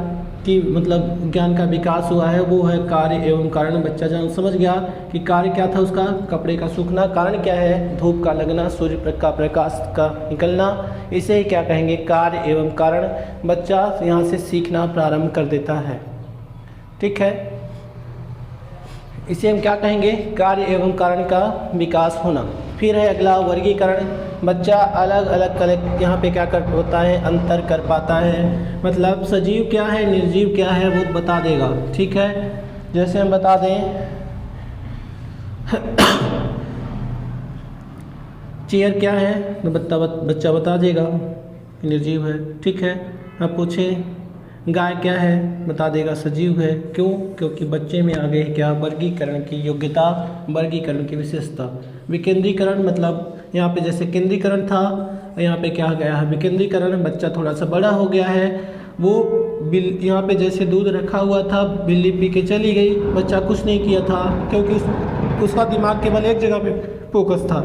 की मतलब ज्ञान का विकास हुआ है, वो है कार्य एवं कारण। बच्चा जब समझ गया कि कार्य क्या था उसका, कपड़े का सूखना, कारण क्या है, धूप का लगना, सूर्य का प्रकाश का निकलना, इसे ही क्या कहेंगे, कार्य एवं कारण। बच्चा यहाँ से सीखना प्रारंभ कर देता है, ठीक है। इसे हम क्या कहेंगे, कार्य एवं कारण का विकास होना। फिर है अगला वर्गीकरण। बच्चा अलग अलग यहाँ पे क्या कर होता है, अंतर कर पाता है। मतलब सजीव क्या है, निर्जीव क्या है, वो बता देगा, ठीक है। जैसे हम बता दें चेयर क्या है, तो बच्चा बता देगा निर्जीव है, ठीक है। अब पूछें गाय क्या है, बता देगा सजीव है। क्यों, क्योंकि बच्चे में आ गए क्या, वर्गीकरण की योग्यता, वर्गीकरण की विशेषता। विकेंद्रीकरण मतलब यहाँ पे जैसे केंद्रीकरण था, यहाँ पे क्या गया है, विकेंद्रीकरण। बच्चा थोड़ा सा बड़ा हो गया है, वो यहाँ पे जैसे दूध रखा हुआ था, बिल्ली पी के चली गई, बच्चा कुछ नहीं किया था, क्योंकि उसका दिमाग केवल एक जगह पे फोकस था।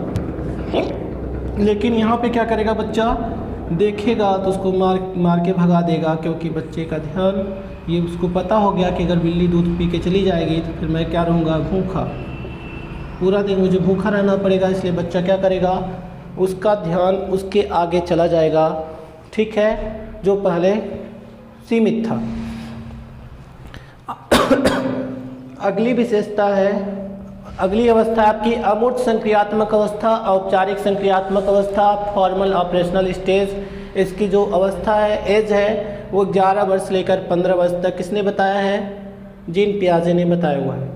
लेकिन यहाँ पे क्या करेगा, बच्चा देखेगा तो उसको मार के भगा देगा, क्योंकि बच्चे का ध्यान, ये उसको पता हो गया कि अगर बिल्ली दूध पी के चली जाएगी तो फिर मैं क्या रहूँगा, भूखा, पूरा दिन मुझे भूखा रहना पड़ेगा। इसलिए बच्चा क्या करेगा, उसका ध्यान उसके आगे चला जाएगा, ठीक है, जो पहले सीमित था। अगली विशेषता है, अगली अवस्था आपकी अमूर्त संक्रियात्मक अवस्था, औपचारिक संक्रियात्मक अवस्था, फॉर्मल ऑपरेशनल स्टेज। इसकी जो अवस्था है, एज है, वो 11 वर्ष लेकर 15 वर्ष तक। किसने बताया है, जीन पियाजे ने बताया हुआ है।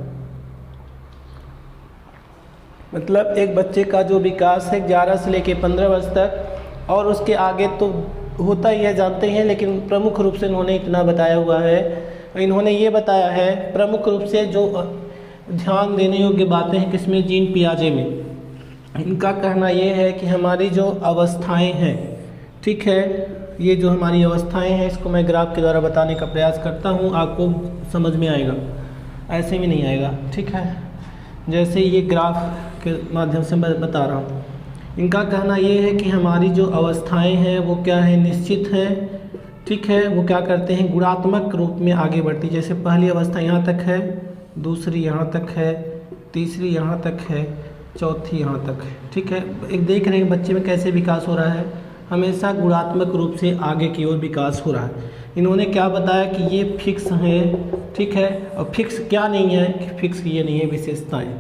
मतलब एक बच्चे का जो विकास है 11 से लेकर 15 वर्ष तक, और उसके आगे तो होता ही है, जानते हैं, लेकिन प्रमुख रूप से इन्होंने इतना बताया हुआ है। इन्होंने ये बताया है प्रमुख रूप से जो ध्यान देने योग्य बातें हैं किसमें, जीन पियाजे में। इनका कहना ये है कि हमारी जो अवस्थाएं हैं, ठीक है, ये जो हमारी अवस्थाएं हैं, इसको मैं ग्राफ के द्वारा बताने का प्रयास करता हूँ, आपको समझ में आएगा, ऐसे में नहीं आएगा, ठीक है। जैसे ये ग्राफ के माध्यम से मैं बता रहा हूँ। इनका कहना ये है कि हमारी जो अवस्थाएं हैं वो क्या है, निश्चित हैं, ठीक है। वो क्या करते हैं, गुणात्मक रूप में आगे बढ़ती। जैसे पहली अवस्था यहाँ तक है, दूसरी यहाँ तक है, तीसरी यहाँ तक है, चौथी यहाँ तक है, ठीक है। एक देख रहे हैं बच्चे में कैसे विकास हो रहा है, हमेशा गुणात्मक रूप से आगे की ओर विकास हो रहा है। इन्होंने क्या बताया कि ये फिक्स है, ठीक है। और फिक्स क्या नहीं है, फिक्स ये नहीं है, विशेषताएं।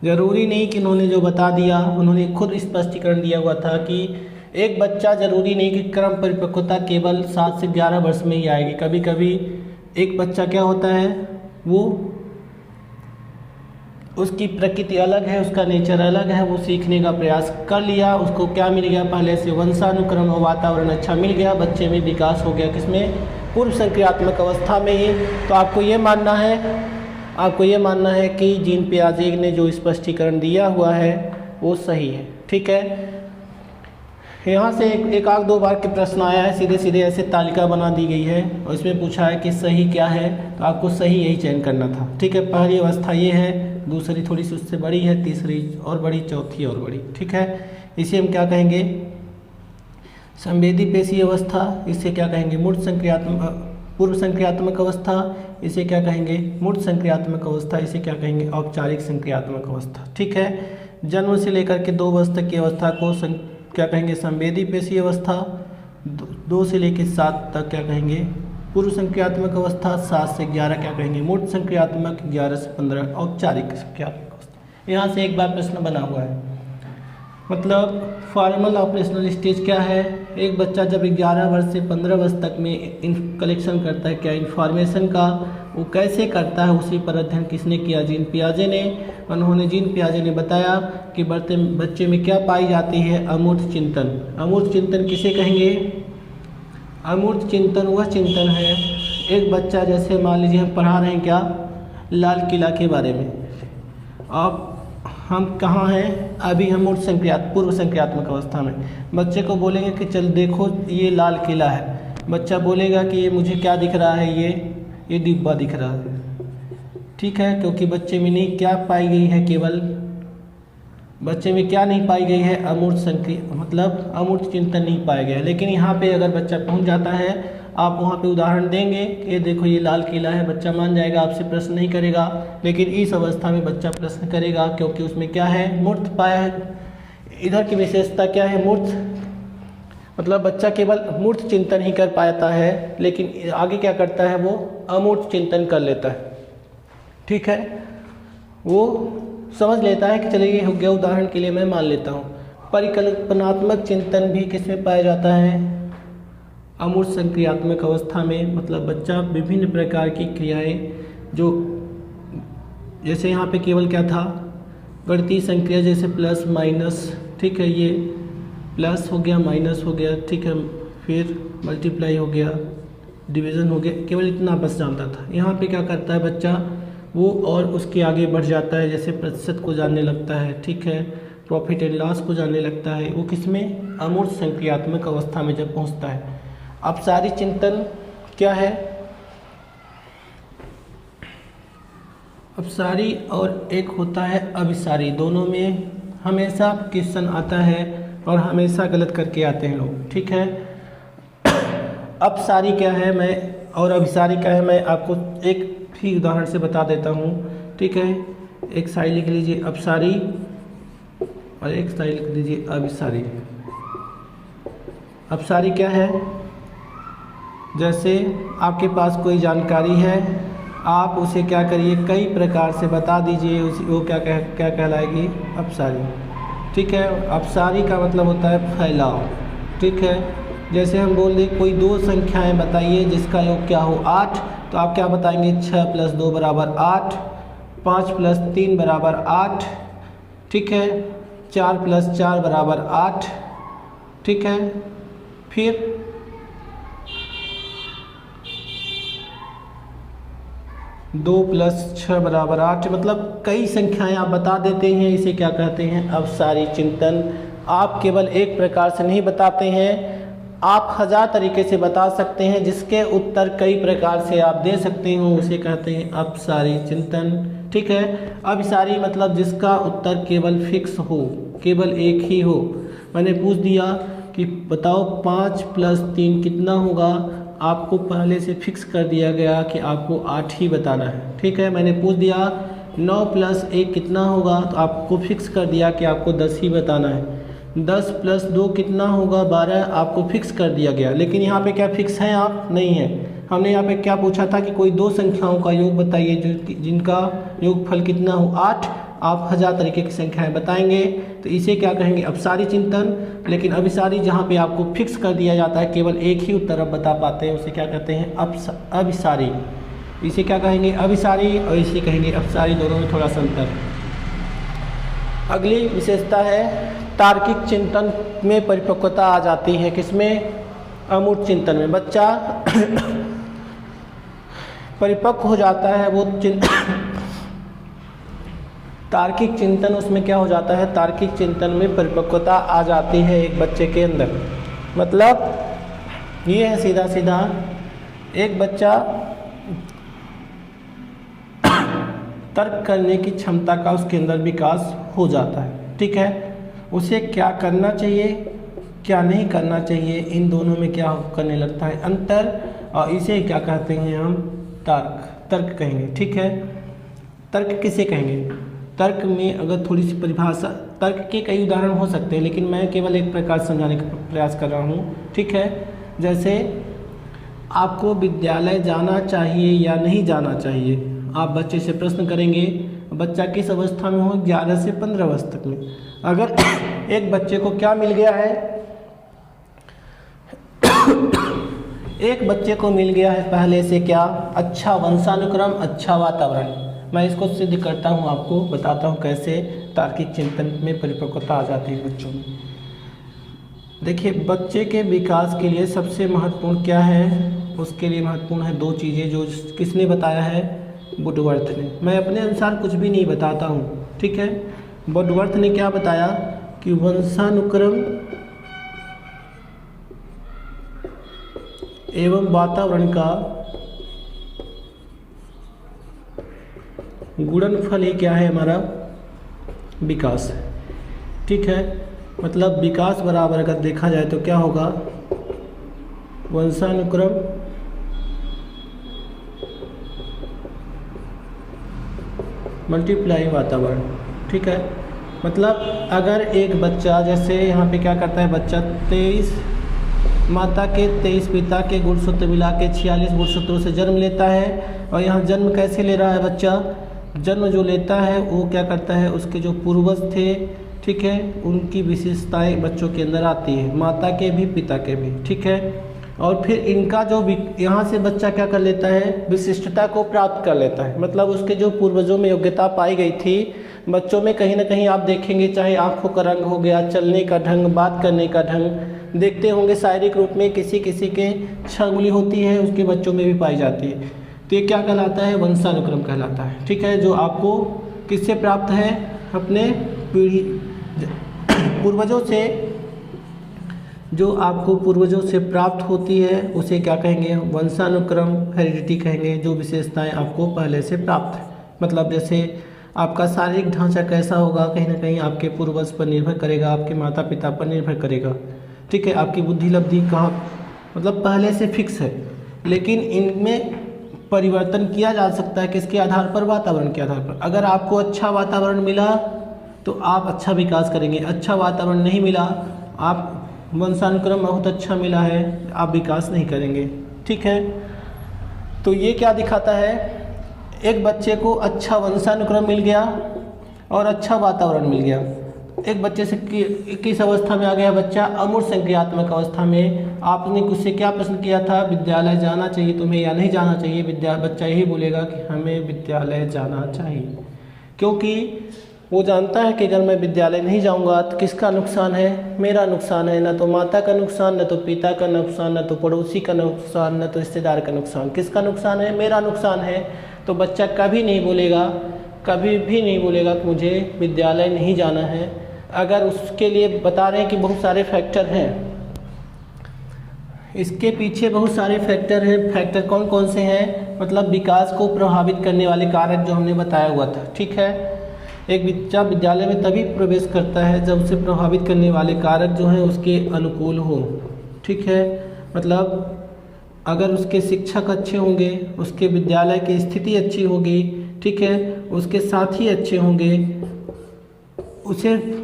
ज़रूरी नहीं कि इन्होंने जो बता दिया, उन्होंने खुद स्पष्टीकरण दिया हुआ था कि एक बच्चा ज़रूरी नहीं कि क्रम परिपक्वता केवल 7 से 11 वर्ष में ही आएगी। कभी कभी एक बच्चा क्या होता है, वो उसकी प्रकृति अलग है, उसका नेचर अलग है, वो सीखने का प्रयास कर लिया, उसको क्या मिल गया, पहले से वंशानुक्रम और वातावरण अच्छा मिल गया, बच्चे में विकास हो गया, किसमें, पूर्व संक्रियात्मक अवस्था में ही। तो आपको ये मानना है कि जीन पियाजे ने जो स्पष्टीकरण दिया हुआ है वो सही है, ठीक है। यहाँ से एक आध दो बार के प्रश्न आया है, सीधे सीधे ऐसे तालिका बना दी गई है और इसमें पूछा है कि सही क्या है, तो आपको सही यही चयन करना था, ठीक है। पहली अवस्था ये है, दूसरी थोड़ी सी उससे बड़ी है, तीसरी और बड़ी, चौथी और बड़ी, ठीक है। इसे हम क्या कहेंगे, संवेदी पेशी अवस्था। इसे क्या कहेंगे, मूर्त संक्रियात्मक, पूर्व संक्रियात्मक अवस्था। इसे क्या कहेंगे, मूर्त संक्रियात्मक अवस्था। इसे क्या कहेंगे, औपचारिक संक्रियात्मक अवस्था, ठीक है। जन्म से लेकर के 2 वर्ष तक की अवस्था को क्या कहेंगे, संवेदी पेशी अवस्था। 2 से लेकर 7 तक क्या कहेंगे, पूर्व संक्रियात्मक अवस्था। 7 से 11 क्या कहेंगे, मूर्त संक्रियात्मक। 11 से 15 औपचारिक संक्रियात्मक अवस्था। यहाँ से एक बार प्रश्न बना हुआ है। मतलब फॉर्मल ऑपरेशनल स्टेज क्या है? एक बच्चा जब 11 वर्ष से 15 वर्ष तक में कलेक्शन करता है क्या इन्फॉर्मेशन का, वो कैसे करता है, उसी पर अध्ययन किसने किया? जीन पियाजे ने। उन्होंने जीन पियाजे ने बताया कि बच्चे में क्या पाई जाती है? अमूर्त चिंतन। अमूर्त चिंतन किसे कहेंगे? अमूर्त चिंतन वह चिंतन है, एक बच्चा जैसे मान लीजिए हम पढ़ा रहे हैं क्या लाल किला के बारे में, अब हम कहाँ हैं? अभी हम पूर्व संक्रियात्मक अवस्था में। बच्चे को बोलेंगे कि चल देखो ये लाल किला है, बच्चा बोलेगा कि ये मुझे क्या दिख रहा है? ये डिब्बा दिख रहा है। ठीक है, क्योंकि बच्चे में नहीं क्या पाई गई है, केवल बच्चे में क्या नहीं पाई गई है? अमूर्त मतलब अमूर्त चिंतन नहीं पाया गया। लेकिन यहाँ पे अगर बच्चा पहुँच जाता है, आप वहाँ पे उदाहरण देंगे कि देखो ये लाल किला है, बच्चा मान जाएगा, आपसे प्रश्न नहीं करेगा। लेकिन इस अवस्था में बच्चा प्रश्न करेगा, क्योंकि उसमें क्या है? मूर्त पाया है। इधर की विशेषता क्या है? मूर्त मतलब बच्चा केवल मूर्त चिंतन ही कर पाता है, लेकिन आगे क्या करता है? वो अमूर्त चिंतन कर लेता है। ठीक है, वो समझ लेता है कि चलिए ये हो गया, उदाहरण के लिए मैं मान लेता हूँ। परिकल्पनात्मक चिंतन भी किसमें पाया जाता है? अमूर्त संक्रियात्मक अवस्था में। मतलब बच्चा विभिन्न प्रकार की क्रियाएं जो जैसे यहाँ पे केवल क्या था? गणितीय संक्रिया जैसे प्लस माइनस। ठीक है, ये प्लस हो गया, माइनस हो गया, ठीक है, फिर मल्टीप्लाई हो गया, डिवीज़न हो गया, केवल इतना बस जानता था। यहाँ पे क्या करता है बच्चा? वो और उसके आगे बढ़ जाता है, जैसे प्रतिशत को जानने लगता है। ठीक है, प्रॉफिट एंड लॉस को जानने लगता है। वो किसमें? अमूर्त संक्रियात्मक अवस्था में जब पहुँचता है। अपसारी चिंतन क्या है? अपसारी और एक होता है अभिसारी, दोनों में हमेशा क्वेश्चन आता है और हमेशा गलत करके आते हैं लोग। ठीक है, अपसारी क्या है मैं और अभिसारी क्या है, मैं आपको एक भी उदाहरण से बता देता हूँ। ठीक है, एक साइड लिख लीजिए अपसारी और एक साइड लिख लीजिए अभिसारी। अपसारी क्या है? जैसे आपके पास कोई जानकारी है, आप उसे क्या करिए, कई प्रकार से बता दीजिए, वो क्या कहलाएगी? अपसारी। ठीक है, अपसारी का मतलब होता है फैलाव। ठीक है, जैसे हम बोल दें कोई दो संख्याएं बताइए जिसका योग क्या हो 8, तो आप क्या बताएंगे? 6 + 2 = 8, 5 + 3 = 8। ठीक है, 4 + 4 = 8। ठीक है, फिर 2 + 6 = 8। मतलब कई संख्याएं आप बता देते हैं, इसे क्या कहते हैं? अपसारी चिंतन। आप केवल एक प्रकार से नहीं बताते हैं, आप 1000 तरीके से बता सकते हैं, जिसके उत्तर कई प्रकार से आप दे सकते हो, उसे कहते हैं अपसारी चिंतन। ठीक है, अभिसारी मतलब जिसका उत्तर केवल फिक्स हो, केवल एक ही हो। मैंने पूछ दिया कि बताओ 5 + 3 कितना होगा, आपको पहले से फिक्स कर दिया गया कि आपको 8 ही बताना है। ठीक है, मैंने पूछ दिया 9 + 1 कितना होगा, तो आपको फिक्स कर दिया कि आपको 10 ही बताना है। 10 + 2 कितना होगा? 12, आपको फिक्स कर दिया गया। लेकिन यहाँ पे क्या फिक्स हैं आप? नहीं है। हमने यहाँ पे क्या पूछा था कि कोई दो संख्याओं का योग बताइए जिनका योगफल कितना हो 8। आप 1000 तरीके की संख्याएं बताएंगे, तो इसे क्या कहेंगे? अपसारी चिंतन। लेकिन अभिसारी जहाँ पे आपको फिक्स कर दिया जाता है, केवल एक ही उत्तर आप बता पाते हैं, उसे क्या कहते हैं? अभिसारी। इसे क्या कहेंगे? अभिसारी, और इसे कहेंगे अपसारी। दोनों में थोड़ा सा अंतर। अगली विशेषता है तार्किक चिंतन में परिपक्वता आ जाती है। किसमें? अमूर्त चिंतन में। बच्चा परिपक्व हो जाता है, वो तार्किक चिंतन उसमें क्या हो जाता है? तार्किक चिंतन में परिपक्वता आ जाती है एक बच्चे के अंदर। मतलब ये है सीधा सीधा, एक बच्चा तर्क करने की क्षमता का उसके अंदर विकास हो जाता है। ठीक है, उसे क्या करना चाहिए, क्या नहीं करना चाहिए, इन दोनों में क्या करने लगता है? अंतर। और इसे क्या कहते हैं हम? तर्क कहेंगे। ठीक है, तर्क किसे कहेंगे? तर्क में अगर थोड़ी सी परिभाषा, तर्क के कई उदाहरण हो सकते हैं, लेकिन मैं केवल एक प्रकार समझाने का प्रयास कर रहा हूँ। ठीक है, जैसे आपको विद्यालय जाना चाहिए या नहीं जाना चाहिए, आप बच्चे से प्रश्न करेंगे, बच्चा किस अवस्था में हो, 11 से 15 वर्ष तक में। अगर एक बच्चे को क्या मिल गया है, एक बच्चे को मिल गया है पहले से क्या, अच्छा वंशानुक्रम, अच्छा वातावरण। मैं इसको सिद्ध करता हूँ, आपको बताता हूँ कैसे तार्किक चिंतन में परिपक्वता आ जाती है बच्चों में। देखिए, बच्चे के विकास के लिए सबसे महत्वपूर्ण क्या है, उसके लिए महत्वपूर्ण है 2 चीज़ें, जो किसने बताया है, वुडवर्थ ने। मैं अपने अनुसार कुछ भी नहीं बताता हूँ, ठीक है। वुडवर्थ ने क्या बताया कि वंशानुक्रम एवं वातावरण का गुणनफल ही क्या है, हमारा विकास है, ठीक है। मतलब विकास बराबर अगर देखा जाए तो क्या होगा, वंशानुक्रम मल्टीप्लाई वातावरण, ठीक है। मतलब अगर एक बच्चा, जैसे यहाँ पे क्या करता है बच्चा, 23 माता के 23 पिता के गुणसूत्र मिला के 46 गुणसूत्रों से जन्म लेता है। और यहाँ जन्म कैसे ले रहा है बच्चा, जन्म जो लेता है वो क्या करता है, उसके जो पूर्वज थे, ठीक है, उनकी विशेषताएं बच्चों के अंदर आती है, माता के भी पिता के भी, ठीक है। और फिर इनका जो यहाँ से बच्चा क्या कर लेता है, विशिष्टता को प्राप्त कर लेता है। मतलब उसके जो पूर्वजों में योग्यता पाई गई थी बच्चों में, कहीं ना कहीं आप देखेंगे, चाहे आँखों का रंग हो गया, चलने का ढंग, बात करने का ढंग, देखते होंगे शारीरिक रूप में किसी किसी के 6 उंगली होती है, उसके बच्चों में भी पाई जाती है। तो ये क्या कहलाता है, वंशानुक्रम कहलाता है, ठीक है। जो आपको किससे प्राप्त है, अपने पीढ़ी पूर्वजों से, जो आपको पूर्वजों से प्राप्त होती है उसे क्या कहेंगे, वंशानुक्रम, हेरिडिटी कहेंगे। जो विशेषताएं आपको पहले से प्राप्त है, मतलब जैसे आपका शारीरिक ढांचा कैसा होगा, कहीं ना कहीं आपके पूर्वज पर निर्भर करेगा, आपके माता पिता पर निर्भर करेगा, ठीक है। आपकी बुद्धि लब्धि कहाँ, मतलब पहले से फिक्स है, लेकिन इनमें परिवर्तन किया जा सकता है किसके आधार पर, वातावरण के आधार पर। अगर आपको अच्छा वातावरण मिला तो आप अच्छा विकास करेंगे, अच्छा वातावरण नहीं मिला, आप वंशानुक्रम बहुत अच्छा मिला है, आप विकास नहीं करेंगे, ठीक है। तो ये क्या दिखाता है, एक बच्चे को अच्छा वंशानुक्रम मिल गया और अच्छा वातावरण मिल गया। एक बच्चे से किस अवस्था में आ गया बच्चा, अमूर्त संक्रियात्मक अवस्था में। आपने उससे क्या प्रश्न किया था, विद्यालय जाना चाहिए तुम्हें या नहीं जाना चाहिए, बच्चा यही बोलेगा कि हमें विद्यालय जाना चाहिए, क्योंकि वो जानता है कि अगर मैं विद्यालय नहीं जाऊंगा तो किसका नुकसान है, मेरा नुकसान है। न तो माता का नुकसान, न तो पिता का नुकसान, न तो पड़ोसी का नुकसान, न तो रिश्तेदार का नुकसान। किसका नुकसान है, मेरा नुकसान है। तो बच्चा कभी नहीं बोलेगा, कभी भी नहीं बोलेगा कि मुझे विद्यालय नहीं जाना है। अगर उसके लिए बता रहे हैं कि बहुत सारे फैक्टर हैं, इसके पीछे बहुत सारे फैक्टर हैं। फैक्टर कौन कौन से हैं, मतलब विकास को प्रभावित करने वाले कारक जो हमने बताया हुआ था, ठीक है। एक बच्चा विद्यालय में तभी प्रवेश करता है जब उसे प्रभावित करने वाले कारक जो हैं उसके अनुकूल हो, ठीक है। मतलब अगर उसके शिक्षक अच्छे होंगे, उसके विद्यालय की स्थिति अच्छी होगी, ठीक है, उसके साथी अच्छे होंगे, उसे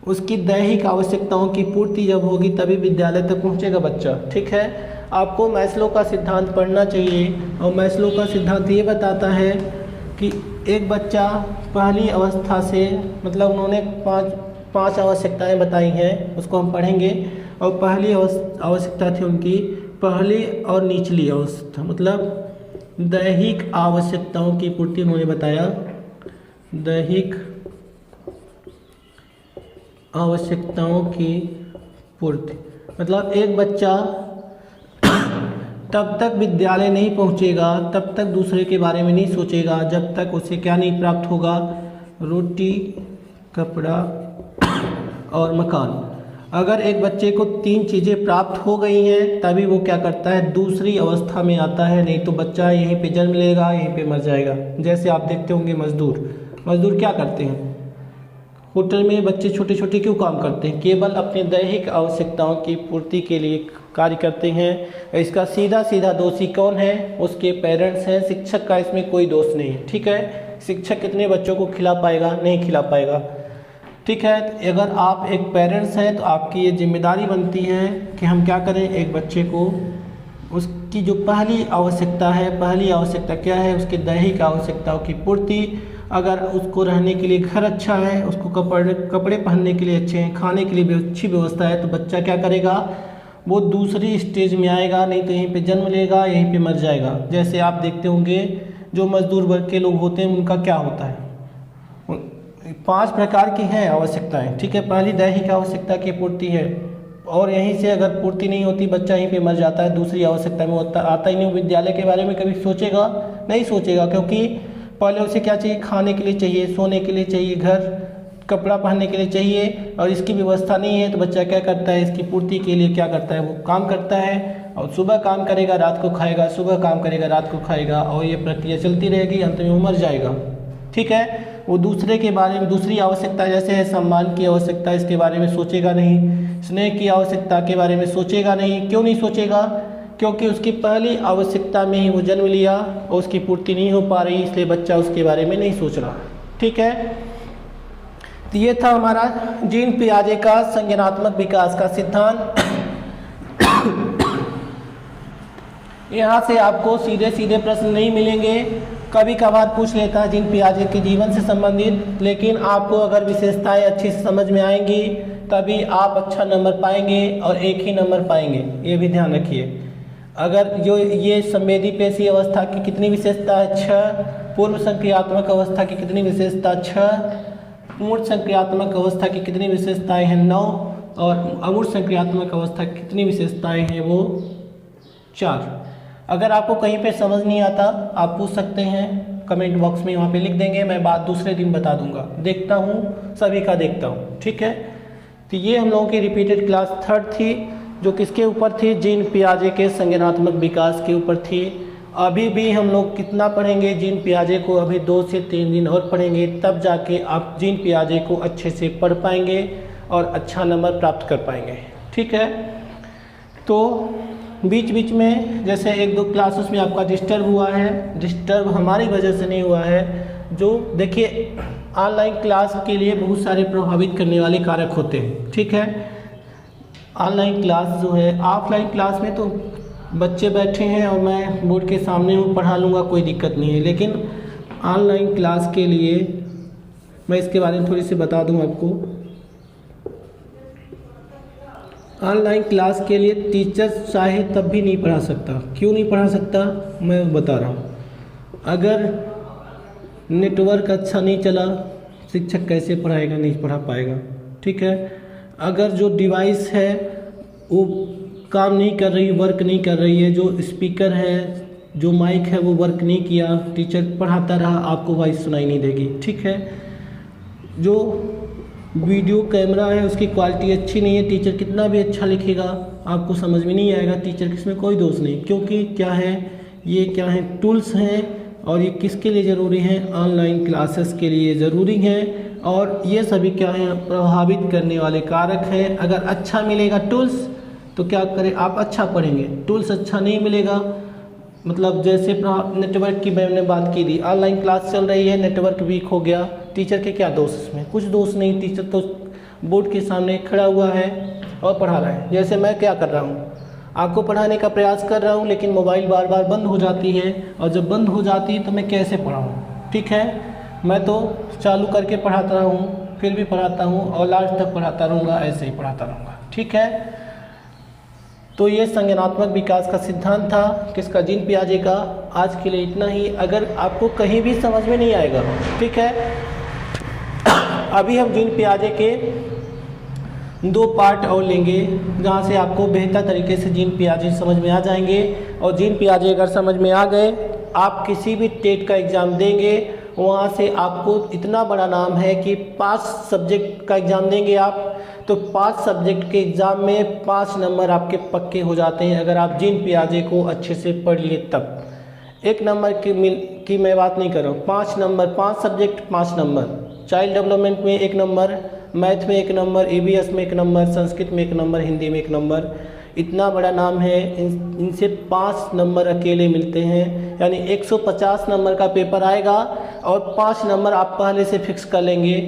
उसकी दैहिक आवश्यकताओं की पूर्ति जब होगी तभी विद्यालय तक पहुंचेगा बच्चा, ठीक है। आपको मैस्लो का सिद्धांत पढ़ना चाहिए, और मैस्लो का सिद्धांत ये बताता है कि एक बच्चा पहली अवस्था से, मतलब उन्होंने पांच आवश्यकताएं बताई हैं, उसको हम पढ़ेंगे। और पहली आवश्यकता थी उनकी पहली और निचली अवस्था, मतलब दैहिक आवश्यकताओं की पूर्ति उन्होंने बताया। दैहिक आवश्यकताओं की पूर्ति मतलब एक बच्चा तब तक विद्यालय नहीं पहुंचेगा, तब तक दूसरे के बारे में नहीं सोचेगा जब तक उसे क्या नहीं प्राप्त होगा, रोटी, कपड़ा और मकान। अगर एक बच्चे को 3 चीज़ें प्राप्त हो गई हैं तभी वो क्या करता है, दूसरी अवस्था में आता है, नहीं तो बच्चा यहीं पे जन्म लेगा, यहीं पे मर जाएगा। जैसे आप देखते होंगे मजदूर क्या करते हैं, होटल में बच्चे छोटे छोटे क्यों काम करते हैं, केवल अपने दैहिक आवश्यकताओं की पूर्ति के लिए कार्य करते हैं। इसका सीधा दोषी कौन है, उसके पेरेंट्स हैं, शिक्षक का इसमें कोई दोष नहीं है, ठीक है। शिक्षक कितने बच्चों को खिला पाएगा, नहीं खिला पाएगा, ठीक है। तो अगर आप एक पेरेंट्स हैं तो आपकी ये जिम्मेदारी बनती है कि हम क्या करें, एक बच्चे को उसकी जो पहली आवश्यकता क्या है, उसके दैहिक आवश्यकताओं की पूर्ति। अगर उसको रहने के लिए घर अच्छा है, उसको कपड़े पहनने के लिए अच्छे हैं, खाने के लिए भी अच्छी व्यवस्था है, तो बच्चा क्या करेगा, वो दूसरी स्टेज में आएगा, नहीं तो यहीं पे जन्म लेगा, यहीं पे मर जाएगा। जैसे आप देखते होंगे जो मजदूर वर्ग के लोग होते हैं उनका क्या होता है, 5 प्रकार की हैं आवश्यकताएं, ठीक है। पहली दैहिक आवश्यकता की पूर्ति है, और यहीं से अगर पूर्ति नहीं होती बच्चा यहीं पे मर जाता है, दूसरी आवश्यकता में आता ही नहीं। विद्यालय के बारे में कभी सोचेगा नहीं सोचेगा, क्योंकि पहले उसे क्या चाहिए, खाने के लिए चाहिए, सोने के लिए चाहिए, घर कपड़ा पहनने के लिए चाहिए, और इसकी व्यवस्था नहीं है तो बच्चा क्या करता है, इसकी पूर्ति के लिए क्या करता है, वो काम करता है, और सुबह काम करेगा रात को खाएगा, सुबह काम करेगा रात को खाएगा, और ये प्रक्रिया चलती रहेगी, अंत में वो मर जाएगा, ठीक है। वो दूसरे के बारे में, दूसरी आवश्यकता जैसे है सम्मान की आवश्यकता, इसके बारे में सोचेगा नहीं। स्नेह की आवश्यकता के बारे में सोचेगा नहीं। क्यों नहीं सोचेगा, क्योंकि उसकी पहली आवश्यकता में ही वो जन्म लिया और उसकी पूर्ति नहीं हो पा रही, इसलिए बच्चा उसके बारे में नहीं सोच रहा, ठीक है। तो ये था हमारा जीन पियाजे का संज्ञानात्मक विकास का सिद्धांत। यहाँ से आपको सीधे सीधे प्रश्न नहीं मिलेंगे, कभी कभार पूछ लेता है जीन पियाजे के जीवन से संबंधित, लेकिन आपको अगर विशेषताएं अच्छी से समझ में आएंगी तभी आप अच्छा नंबर पाएंगे, और एक ही नंबर पाएंगे, ये भी ध्यान रखिए। अगर जो ये संवेदी पेशी अवस्था की कितनी विशेषता है, 6। पूर्व संक्रियात्मक अवस्था की कितनी विशेषता, 6। पूर्ण संक्रियात्मक अवस्था की कितनी विशेषताएं हैं, 9। और अमूर्त संक्रियात्मक अवस्था की कितनी विशेषताएं हैं, वो 4। अगर आपको कहीं पे समझ नहीं आता आप पूछ सकते हैं कमेंट बॉक्स में, वहाँ पे लिख देंगे, मैं बात दूसरे दिन बता दूंगा। देखता हूँ सभी का, देखता हूँ, ठीक है। तो ये हम लोगों की रिपीटेड क्लास 3rd थी, जो किसके ऊपर थी, जीन पियाजे के संज्ञानात्मक विकास के ऊपर थी। अभी भी हम लोग कितना पढ़ेंगे जीन पियाजे को, अभी 2 से 3 दिन और पढ़ेंगे, तब जाके आप जीन पियाजे को अच्छे से पढ़ पाएंगे और अच्छा नंबर प्राप्त कर पाएंगे, ठीक है। तो बीच बीच में जैसे 1-2 क्लास उसमें आपका डिस्टर्ब हुआ है, डिस्टर्ब हमारी वजह से नहीं हुआ है। जो देखिए ऑनलाइन क्लास के लिए बहुत सारे प्रभावित करने वाले कारक होते हैं, ठीक है। ऑनलाइन क्लास जो है, ऑफलाइन क्लास में तो बच्चे बैठे हैं और मैं बोर्ड के सामने हूँ, पढ़ा लूँगा, कोई दिक्कत नहीं है। लेकिन ऑनलाइन क्लास के लिए मैं इसके बारे में थोड़ी सी बता दूँ आपको। ऑनलाइन क्लास के लिए टीचर चाहे तब भी नहीं पढ़ा सकता। क्यों नहीं पढ़ा सकता, मैं बता रहा हूँ। अगर नेटवर्क अच्छा नहीं चला, शिक्षक कैसे पढ़ाएगा, नहीं पढ़ा पाएगा, ठीक है। अगर जो डिवाइस है वो काम नहीं कर रही, वर्क नहीं कर रही है, जो स्पीकर है, जो माइक है वो वर्क नहीं किया, टीचर पढ़ाता रहा, आपको वॉइस सुनाई नहीं देगी, ठीक है। जो वीडियो कैमरा है उसकी क्वालिटी अच्छी नहीं है, टीचर कितना भी अच्छा लिखेगा आपको समझ में नहीं आएगा, टीचर किसमें कोई दोष नहीं, क्योंकि क्या है, ये क्या है, टूल्स हैं, और ये किसके लिए ज़रूरी हैं, ऑनलाइन क्लासेस के लिए ज़रूरी हैं। और ये सभी क्या है, प्रभावित करने वाले कारक हैं। अगर अच्छा मिलेगा टूल्स तो क्या करें, आप अच्छा पढ़ेंगे। टूल्स अच्छा नहीं मिलेगा, मतलब जैसे नेटवर्क की मैंने बात की थी, ऑनलाइन क्लास चल रही है, नेटवर्क वीक हो गया, टीचर के क्या दोष इसमें, कुछ दोष नहीं। टीचर तो बोर्ड के सामने खड़ा हुआ है और पढ़ा रहा है। जैसे मैं क्या कर रहा हूँ, आपको पढ़ाने का प्रयास कर रहा हूँ, लेकिन मोबाइल बार बार बंद हो जाती है, और जब बंद हो जाती है तो मैं कैसे पढ़ाऊँ, ठीक है। मैं तो चालू करके पढ़ाता हूँ, फिर भी पढ़ाता हूँ, और लास्ट तक पढ़ाता रहूँगा, ऐसे ही पढ़ाता रहूँगा, ठीक है। तो ये संज्ञानात्मक विकास का सिद्धांत था किसका, जीन पियाजे का। आज के लिए इतना ही। अगर आपको कहीं भी समझ में नहीं आएगा, ठीक है, अभी हम जीन पियाजे के 2 पार्ट और लेंगे, जहाँ से आपको बेहतर तरीके से जीन पियाजे समझ में आ जाएंगे। और जीन पियाजे अगर समझ में आ गए, आप किसी भी टेट का एग्ज़ाम देंगे, वहाँ से आपको इतना बड़ा नाम है कि 5 सब्जेक्ट का एग्ज़ाम देंगे आप, तो 5 सब्जेक्ट के एग्ज़ाम में 5 नंबर आपके पक्के हो जाते हैं, अगर आप जीन पियाजे को अच्छे से पढ़ लिए तब। 1 नंबर की मैं बात नहीं कर रहा हूँ, 5 number, 5 subject 5 number. Child development में 1 नंबर, मैथ में 1 नंबर, EVS में 1 नंबर, संस्कृत में 1 नंबर, हिंदी में 1 नंबर। इतना बड़ा नाम है, इनसे 5 नंबर अकेले मिलते हैं, यानी 150 नंबर का पेपर आएगा, और 5 नंबर आप पहले से फिक्स कर लेंगे,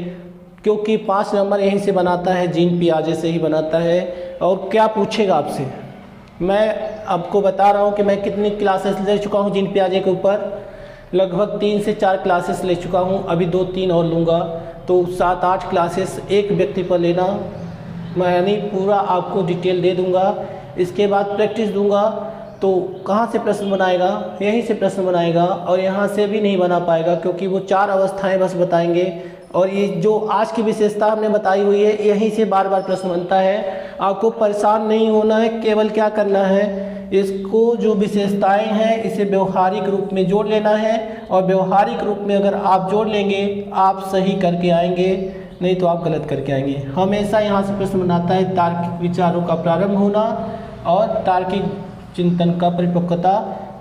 क्योंकि 5 नंबर यहीं से बनाता है, जीन पियाजे से ही बनाता है। और क्या पूछेगा आपसे, मैं आपको बता रहा हूँ कि मैं कितनी क्लासेस ले चुका हूँ जीन पियाजे के ऊपर। लगभग 3 से 4 क्लासेस ले चुका हूँ, अभी 2-3 और लूँगा, तो 7-8 क्लासेस एक व्यक्ति पर लेना। मैं यानी पूरा आपको डिटेल दे दूँगा। इसके बाद प्रैक्टिस दूँगा, तो कहाँ से प्रश्न बनाएगा, यहीं से प्रश्न बनाएगा, और यहाँ से भी नहीं बना पाएगा क्योंकि वो 4 अवस्थाएं बस बताएंगे। और ये जो आज की विशेषता हमने बताई हुई है, यहीं से बार बार प्रश्न बनता है। आपको परेशान नहीं होना है, केवल क्या करना है, इसको जो विशेषताएं हैं इसे व्यवहारिक रूप में जोड़ लेना है, और व्यवहारिक रूप में अगर आप जोड़ लेंगे आप सही करके आएंगे, नहीं तो आप गलत करके आएंगे। हमेशा यहाँ से प्रश्न बनाता है तार्किक विचारों का प्रारंभ होना और तार्किक चिंतन का परिपक्वता,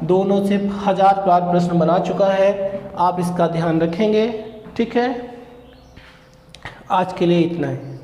दोनों से 1000 बार प्रश्न बना चुका है। आप इसका ध्यान रखेंगे, ठीक है। आज के लिए इतना है।